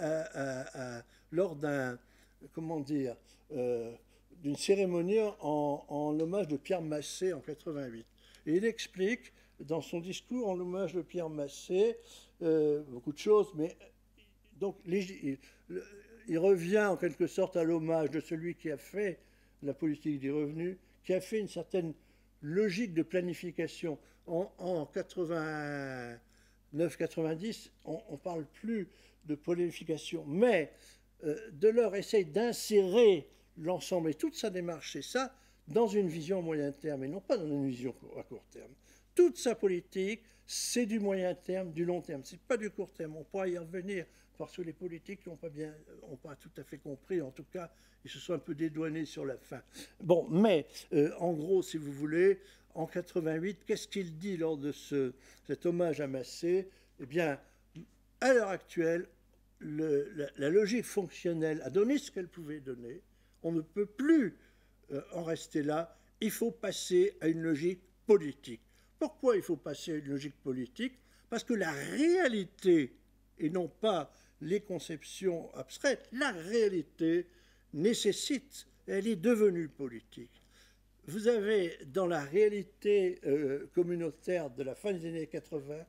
lors d'une cérémonie en l'hommage de Pierre Massé en 88. Et il explique dans son discours en l'hommage de Pierre Massé beaucoup de choses, mais donc il revient en quelque sorte à l'hommage de celui qui a fait la politique des revenus, qui a fait une certaine logique de planification. En 89-90, on ne parle plus de planification, mais Delors essaye d'insérer l'ensemble et toute sa démarche, c'est ça, dans une vision moyen terme et non pas dans une vision à court terme. Toute sa politique, c'est du moyen terme, du long terme. Ce n'est pas du court terme. On pourra y revenir parce que les politiques n'ont pas tout à fait compris. En tout cas, ils se sont un peu dédouanés sur la fin. Bon, mais en gros, si vous voulez, en 88, qu'est-ce qu'il dit lors de cet hommage à Massé? Eh bien, à l'heure actuelle, la logique fonctionnelle a donné ce qu'elle pouvait donner. On ne peut plus en rester là. Il faut passer à une logique politique. Pourquoi il faut passer à une logique politique? Parce que la réalité, et non pas les conceptions abstraites, la réalité nécessite, elle est devenue politique. Vous avez dans la réalité communautaire de la fin des années 80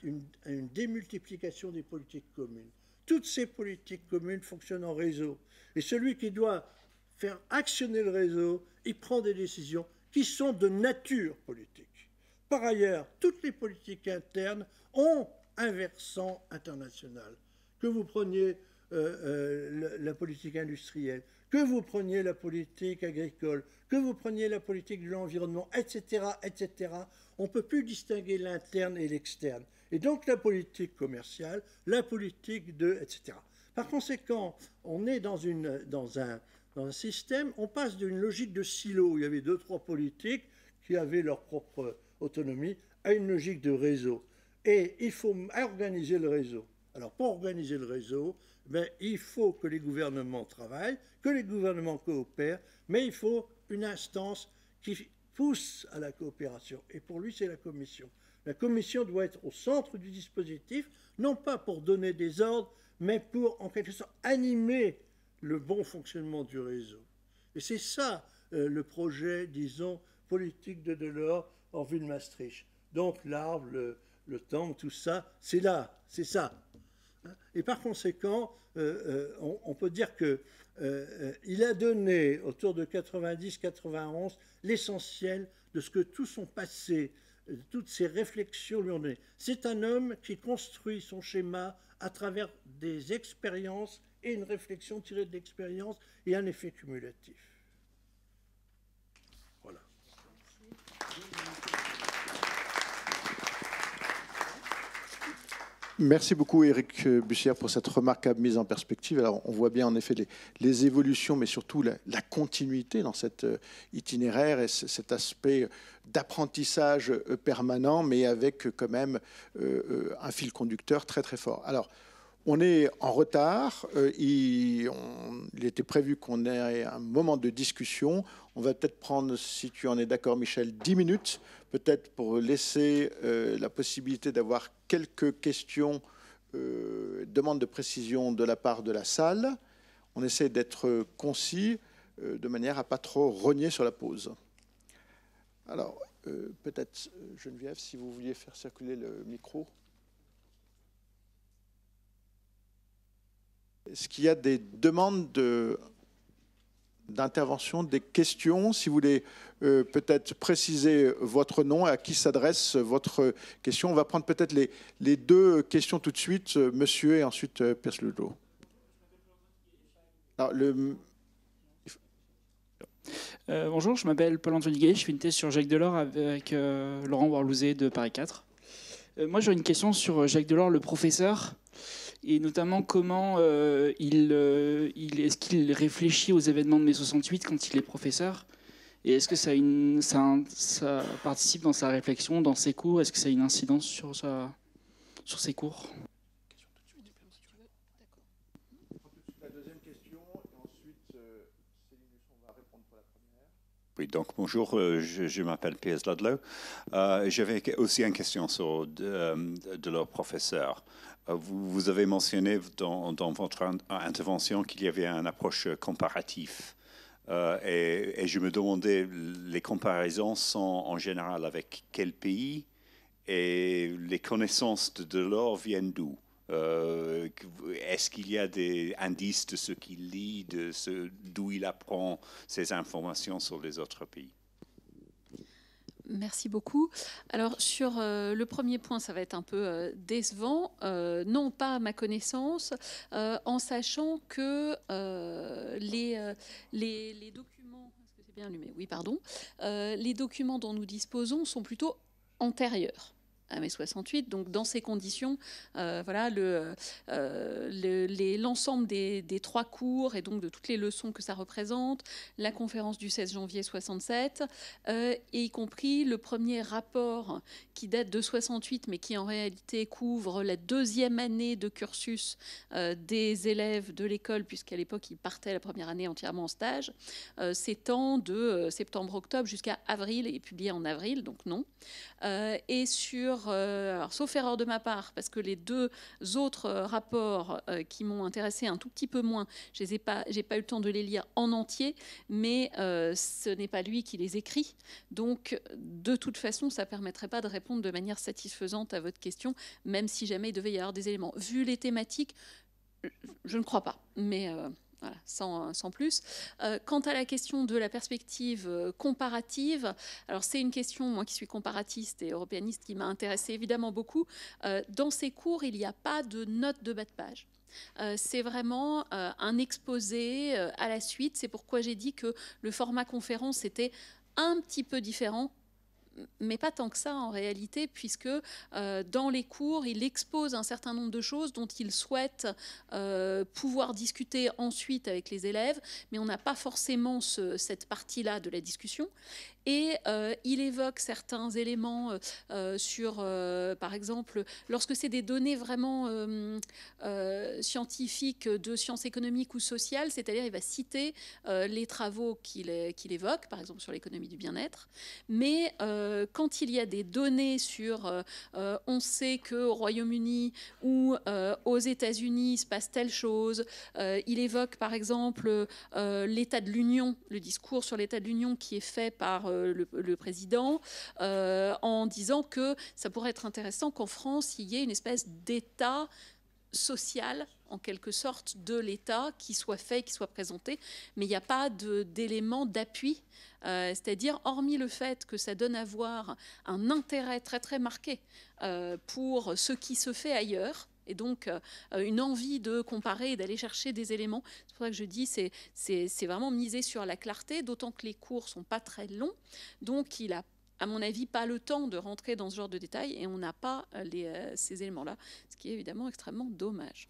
une démultiplication des politiques communes. Toutes ces politiques communes fonctionnent en réseau. Et celui qui doit faire actionner le réseau, il prend des décisions qui sont de nature politique. Par ailleurs, toutes les politiques internes ont un versant international. Que vous preniez la politique industrielle, que vous preniez la politique agricole, que vous preniez la politique de l'environnement, etc., etc., on ne peut plus distinguer l'interne et l'externe. Et donc la politique commerciale, la politique etc. Par conséquent, on est dans un système, on passe d'une logique de silo, où il y avait 2-3 politiques qui avaient leur propre autonomie, à une logique de réseau. Et il faut organiser le réseau. Alors pour organiser le réseau, il faut que les gouvernements travaillent, que les gouvernements coopèrent, mais il faut une instance qui pousse à la coopération. Et pour lui, c'est la Commission. La Commission doit être au centre du dispositif, non pas pour donner des ordres, mais pour, en quelque sorte, animer le bon fonctionnement du réseau. Et c'est ça le projet, disons, politique de Delors en vue de Maastricht. Donc l'arbre, le temple, tout ça, c'est là, c'est ça. Et par conséquent, on peut dire qu'il a donné, autour de 90-91, l'essentiel de ce que tout son passé, toutes ses réflexions lui ont donné. C'est un homme qui construit son schéma à travers des expériences et une réflexion tirée de l'expérience et un effet cumulatif. Voilà. Merci beaucoup Éric Bussière pour cette remarquable mise en perspective. Alors on voit bien en effet les évolutions, mais surtout la continuité dans cet itinéraire et cet aspect d'apprentissage permanent, mais avec quand même un fil conducteur très très fort. Alors on est en retard, il était prévu qu'on ait un moment de discussion. On va peut-être prendre, si tu en es d'accord Michel, 10 minutes, peut-être pour laisser la possibilité d'avoir quelques questions, demandes de précision de la part de la salle. On essaie d'être concis, de manière à pas trop rogner sur la pause. Alors, peut-être Geneviève, si vous vouliez faire circuler le micro. Est-ce qu'il y a des demandes d'intervention, des questions? Si vous voulez peut-être préciser votre nom et à qui s'adresse votre question. On va prendre peut-être les deux questions tout de suite, monsieur et ensuite Pierce Ledo. Bonjour, je m'appelle Paul-Antoine Gué, je fais une thèse sur Jacques Delors avec Laurent Warlouzet de Paris 4. Moi j'ai une question sur Jacques Delors, le professeur. Et notamment comment est-ce qu'il réfléchit aux événements de mai 68 quand il est professeur? Et est-ce que ça participe dans sa réflexion, dans ses cours? Est-ce que ça a une incidence sur ses cours? La deuxième question, et ensuite Céline Husson va répondre pour la première. Oui, donc bonjour, je m'appelle Piers Ludlow. J'avais aussi une question sur de leur professeur. Vous avez mentionné dans votre intervention qu'il y avait une approche comparative. Et je me demandais, les comparaisons sont en général avec quel pays et les connaissances de Delors viennent d'où? Est-ce qu'il y a des indices de ce qu'il lit, d'où il apprend ces informations sur les autres pays? Merci beaucoup. Alors sur le premier point, ça va être un peu décevant. Non, pas à ma connaissance, en sachant que les documents, est-ce que c'est bien allumé? Oui, pardon. Les documents dont nous disposons sont plutôt antérieurs à mai 68. Donc, dans ces conditions, voilà, l'ensemble des 3 cours et donc de toutes les leçons que ça représente, la conférence du 16 janvier 67, et y compris le premier rapport qui date de 68, mais qui en réalité couvre la 2e année de cursus des élèves de l'école, puisqu'à l'époque, ils partaient la première année entièrement en stage, s'étend de septembre-octobre jusqu'à avril, et publié en avril, donc non. Et sur, alors, sauf erreur de ma part, parce que les 2 autres rapports qui m'ont intéressé un tout petit peu moins, j'ai pas eu le temps de les lire en entier, mais ce n'est pas lui qui les écrit. Donc, de toute façon, ça ne permettrait pas de répondre de manière satisfaisante à votre question, même si jamais il devait y avoir des éléments. Vu les thématiques, je ne crois pas, mais... Voilà, sans plus. Quant à la question de la perspective comparative, alors c'est une question, moi qui suis comparatiste et européaniste, qui m'a intéressée évidemment beaucoup. Dans ces cours, il n'y a pas de notes de bas de page. C'est vraiment un exposé à la suite. C'est pourquoi j'ai dit que le format conférence était un petit peu différent, mais pas tant que ça en réalité, puisque dans les cours, il expose un certain nombre de choses dont il souhaite pouvoir discuter ensuite avec les élèves, mais on n'a pas forcément cette partie-là de la discussion. Et il évoque certains éléments sur, par exemple, lorsque c'est des données vraiment scientifiques de sciences économiques ou sociales, c'est-à-dire il va citer les travaux qu'il évoque, par exemple sur l'économie du bien-être. Mais quand il y a des données sur, on sait qu'au Royaume-Uni ou aux États-Unis il se passe telle chose, il évoque par exemple l'état de l'Union, le discours sur l'état de l'Union qui est fait par le président, en disant que ça pourrait être intéressant qu'en France, il y ait une espèce d'état social, en quelque sorte, de l'État qui soit fait, qui soit présenté, mais il n'y a pas d'éléments d'appui, c'est-à-dire, hormis le fait que ça donne à voir un intérêt très très marqué pour ce qui se fait ailleurs, et donc une envie de comparer et d'aller chercher des éléments. C'est pour ça que je dis c'est vraiment miser sur la clarté, d'autant que les cours sont pas très longs, donc il a, à mon avis, pas le temps de rentrer dans ce genre de détails, et on n'a pas ces éléments-là, ce qui est évidemment extrêmement dommage.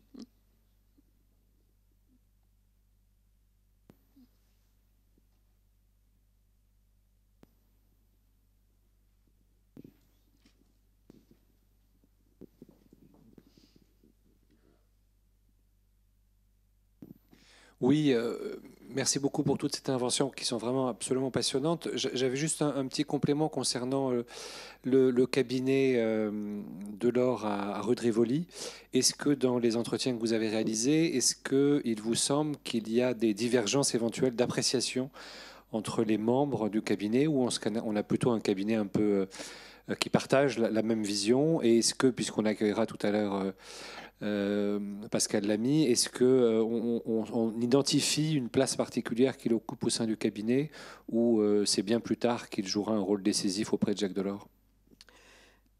Oui, merci beaucoup pour toutes ces interventions qui sont vraiment absolument passionnantes. J'avais juste un petit complément concernant le cabinet Delors à rue de Rivoli. Est-ce que dans les entretiens que vous avez réalisés, est-ce qu'il vous semble qu'il y a des divergences éventuelles d'appréciation entre les membres du cabinet, ou on a plutôt un cabinet un peu qui partage la même vision? Et est-ce que, puisqu'on accueillera tout à l'heure Pascal Lamy, est-ce qu'on identifie une place particulière qu'il occupe au sein du cabinet, ou c'est bien plus tard qu'il jouera un rôle décisif auprès de Jacques Delors?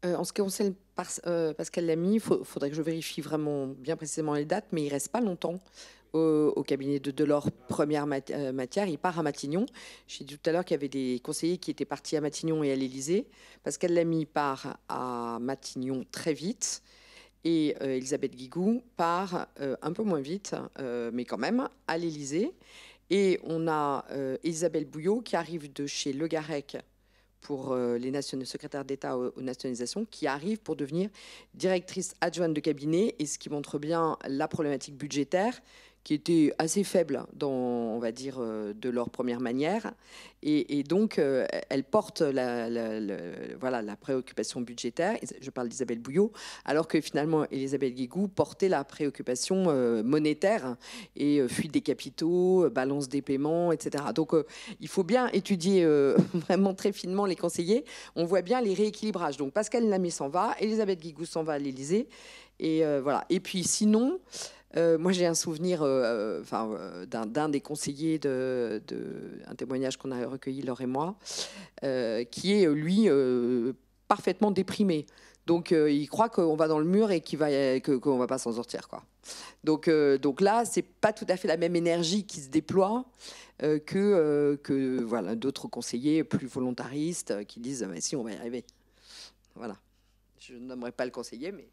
En ce qui concerne Pascal Lamy, il faudrait que je vérifie vraiment bien précisément les dates, mais il ne reste pas longtemps au cabinet de Delors, première matière. Il part à Matignon. J'ai dit tout à l'heure qu'il y avait des conseillers qui étaient partis à Matignon et à l'Élysée. Pascal Lamy part à Matignon très vite. Et Elisabeth Guigou part un peu moins vite, mais quand même, à l'Élysée. Et on a Isabelle Bouillot qui arrive de chez Le Garec pour les secrétaires d'État aux nationalisations, qui arrive pour devenir directrice adjointe de cabinet, et ce qui montre bien la problématique budgétaire qui était assez faible dans, on va dire, de leur première manière. Et donc, elle porte voilà, la préoccupation budgétaire. Je parle d'Isabelle Bouillot, alors que finalement, Elisabeth Guigou portait la préoccupation monétaire et fuite des capitaux, balance des paiements, etc. Donc, il faut bien étudier vraiment très finement les conseillers. On voit bien les rééquilibrages. Donc, Pascal Lamy s'en va, Elisabeth Guigou s'en va à l'Élysée. Et voilà. Et puis, sinon... moi, j'ai un souvenir d'un des conseillers un témoignage qu'on a recueilli, Laure et moi, qui est, lui, parfaitement déprimé. Donc, il croit qu'on va dans le mur et qu'on ne va pas s'en sortir, quoi. Donc là, ce n'est pas tout à fait la même énergie qui se déploie que voilà, d'autres conseillers plus volontaristes qui disent « si, on va y arriver ». Voilà. Je ne nommerai pas le conseiller, mais...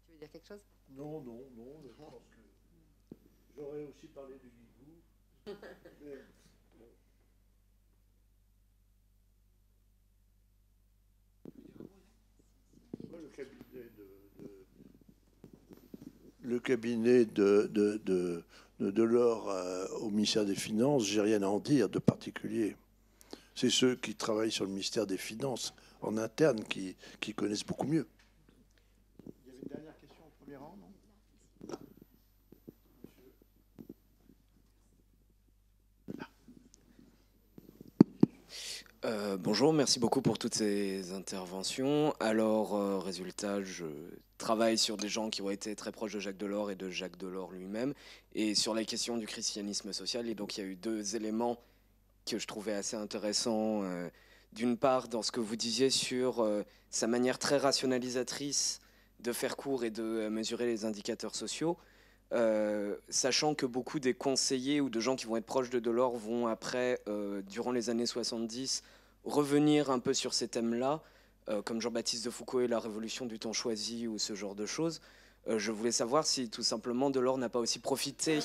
Tu veux dire quelque chose ? Non, je pense que j'aurais aussi parlé du Guigou. Mais, bon. Moi, le cabinet de Delors au ministère des Finances, j'ai rien à en dire de particulier. C'est ceux qui travaillent sur le ministère des Finances en interne qui connaissent beaucoup mieux. Bonjour, merci beaucoup pour toutes ces interventions. Alors, résultat, je travaille sur des gens qui ont été très proches de Jacques Delors et de Jacques Delors lui-même, et sur la question du christianisme social. Et donc, il y a eu deux éléments que je trouvais assez intéressants. D'une part, dans ce que vous disiez sur sa manière très rationalisatrice de faire court et de mesurer les indicateurs sociaux, sachant que beaucoup des conseillers ou de gens qui vont être proches de Delors vont après, durant les années 70, revenir un peu sur ces thèmes-là, comme Jean-Baptiste de Foucauld et la révolution du temps choisi ou ce genre de choses. Je voulais savoir si tout simplement Delors n'a pas aussi profité,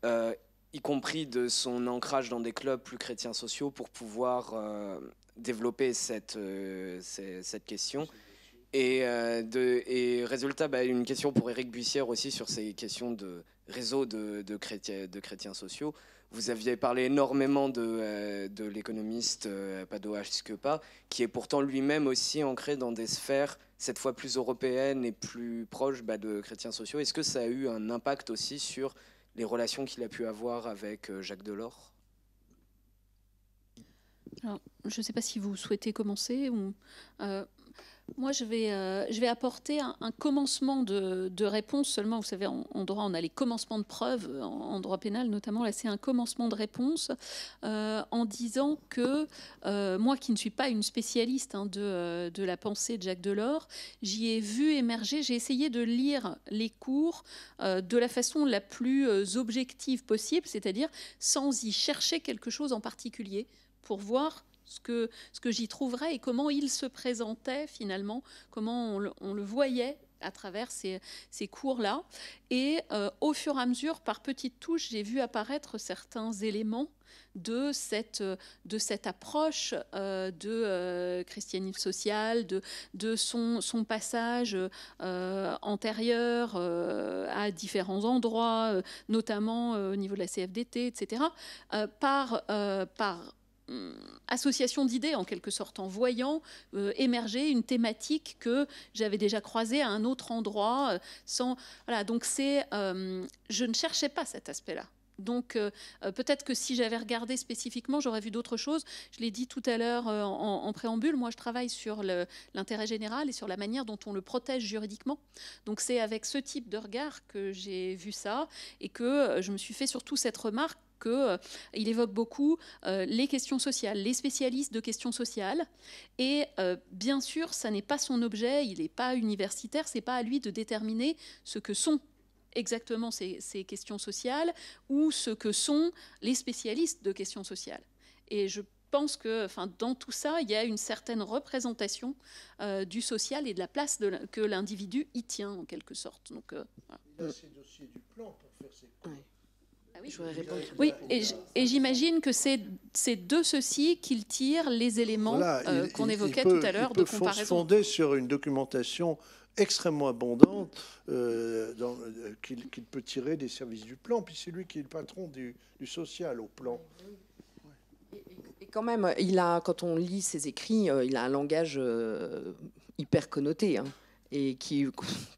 y compris de son ancrage dans des clubs plus chrétiens sociaux, pour pouvoir développer cette question. Et résultat, une question pour Éric Buissière aussi sur ces questions de réseau de chrétiens sociaux. Vous aviez parlé énormément de l'économiste Pado Askepa, qui est pourtant lui-même aussi ancré dans des sphères cette fois plus européennes et plus proches de chrétiens sociaux. Est-ce que ça a eu un impact aussi sur les relations qu'il a pu avoir avec Jacques Delors ? Alors, je ne sais pas si vous souhaitez commencer ou... Moi, je vais apporter un commencement de réponse seulement. Vous savez, en droit, on a les commencements de preuve, en droit pénal notamment. Là, c'est un commencement de réponse en disant que moi, qui ne suis pas une spécialiste de la pensée de Jacques Delors, j'y ai vu émerger, j'ai essayé de lire les cours de la façon la plus objective possible, c'est-à-dire sans y chercher quelque chose en particulier, pour voir ce que j'y trouverais et comment il se présentait finalement, comment on le voyait à travers ces cours-là. Et au fur et à mesure, par petites touches, j'ai vu apparaître certains éléments de cette approche de christianisme social, de son passage antérieur à différents endroits, notamment au niveau de la CFDT, etc., par association d'idées, en quelque sorte, en voyant émerger une thématique que j'avais déjà croisée à un autre endroit. Voilà, donc je ne cherchais pas cet aspect-là. Donc peut-être que si j'avais regardé spécifiquement, j'aurais vu d'autres choses. Je l'ai dit tout à l'heure en préambule, moi je travaille sur l'intérêt général et sur la manière dont on le protège juridiquement. Donc c'est avec ce type de regard que j'ai vu ça et que je me suis fait surtout cette remarque qu'il évoque beaucoup les questions sociales, les spécialistes de questions sociales. Et bien sûr, ça n'est pas son objet, il n'est pas universitaire, ce n'est pas à lui de déterminer ce que sont exactement ces questions sociales ou ce que sont les spécialistes de questions sociales. Et je pense que dans tout ça, il y a une certaine représentation du social et de la place que l'individu y tient, en quelque sorte. Donc, voilà. Il a ses dossiers du plan pour faire ses cours. Oui, et j'imagine que c'est de ceci qu'il tire les éléments qu'on évoquait tout à l'heure de comparaison. Il peut se fonder sur une documentation extrêmement abondante qu'il peut tirer des services du plan, puis c'est lui qui est le patron du social au plan. Et quand même, quand on lit ses écrits, il a un langage hyper connoté, hein, et qui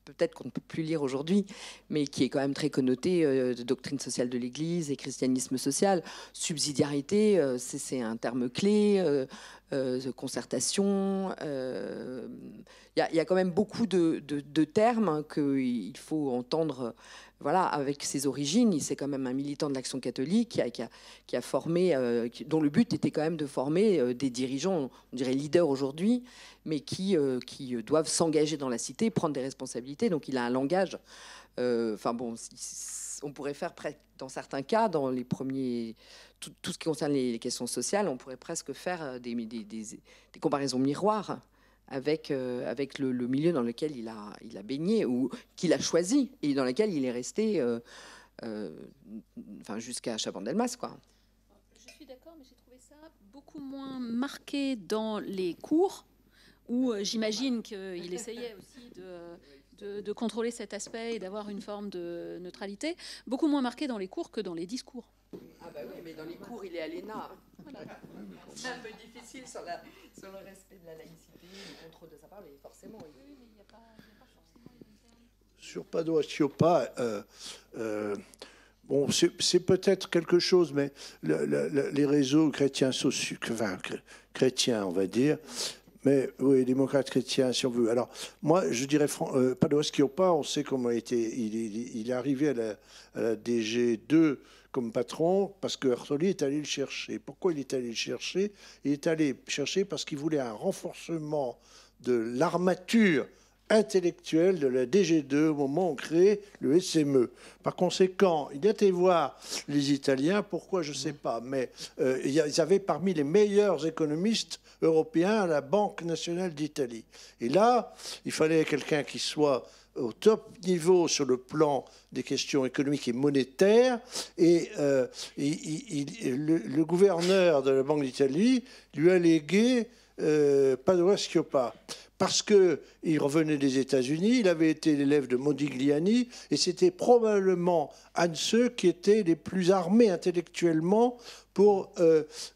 peut-être qu'on ne peut plus lire aujourd'hui, mais qui est quand même très connoté de doctrine sociale de l'Église et christianisme social. Subsidiarité, c'est un terme clé, de concertation. Il y a quand même beaucoup de termes qu'il faut entendre. Voilà, avec ses origines, c'est quand même un militant de l'Action catholique qui a formé, dont le but était quand même de former des dirigeants, on dirait leaders aujourd'hui, mais qui doivent s'engager dans la cité, prendre des responsabilités. Donc il a un langage. Enfin bon, on pourrait faire dans certains cas, dans les premiers, tout ce qui concerne les questions sociales, on pourrait presque faire des comparaisons miroirs avec le milieu dans lequel il a baigné ou qu'il a choisi et dans lequel il est resté jusqu'à Chabandelmas, quoi. Je suis d'accord, mais j'ai trouvé ça beaucoup moins marqué dans les cours où j'imagine qu'il essayait aussi de contrôler cet aspect et d'avoir une forme de neutralité, beaucoup moins marqué dans les cours que dans les discours. Ah bah oui, mais dans les cours, il est à l'ENA. Voilà. C'est un peu difficile sur le respect de la laïcité, le contrôle de sa parole, mais forcément. Oui, mais il n'y a pas forcément les mêmes termes. Sur Padoa Schioppa, bon, c'est peut-être quelque chose, mais les réseaux chrétiens sociaux, chrétiens, on va dire, mais oui, démocrates chrétiens, si on veut. Alors, moi, je dirais, Padoa Schioppa, on sait comment il est arrivé à la DG2 comme patron, parce que Artoli est allé le chercher. Pourquoi il est allé le chercher? Il est allé le chercher parce qu'il voulait un renforcement de l'armature intellectuelle de la DG2 au moment où on crée le SME. Par conséquent, il était voir les Italiens, pourquoi je ne sais pas, mais ils avaient parmi les meilleurs économistes européens à la Banque nationale d'Italie. Et là, il fallait quelqu'un qui soit au top niveau sur le plan des questions économiques et monétaires, et le gouverneur de la Banque d'Italie lui a légué Padoa Schioppa. Parce qu'il revenait des États-Unis, il avait été l'élève de Modigliani, et c'était probablement un de ceux qui étaient les plus armés intellectuellement pour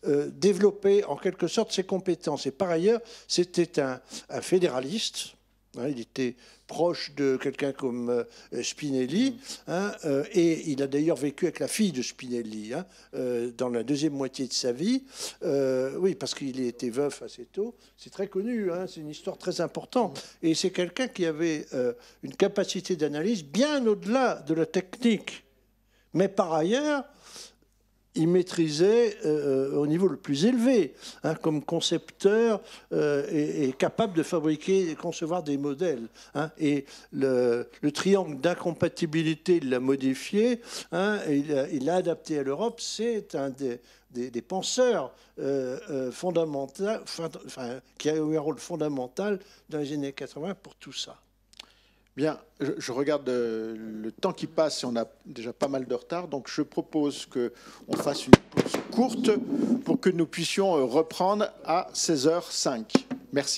développer en quelque sorte ses compétences. Et par ailleurs, c'était un fédéraliste. Hein, il était proche de quelqu'un comme Spinelli, hein, et il a d'ailleurs vécu avec la fille de Spinelli, hein, dans la deuxième moitié de sa vie. Oui, parce qu'il était veuf assez tôt. C'est très connu, hein, c'est une histoire très importante. Et c'est quelqu'un qui avait une capacité d'analyse bien au-delà de la technique. Mais par ailleurs, il maîtrisait au niveau le plus élevé, hein, comme concepteur et capable de fabriquer et concevoir des modèles. Hein, et le triangle d'incompatibilité, il l'a modifié, hein, il l'a adapté à l'Europe. C'est un des penseurs fondamentaux, qui a eu un rôle fondamental dans les années 80 pour tout ça. Bien, je regarde le temps qui passe et on a déjà pas mal de retard, donc je propose qu'on fasse une pause courte pour que nous puissions reprendre à 16h05. Merci.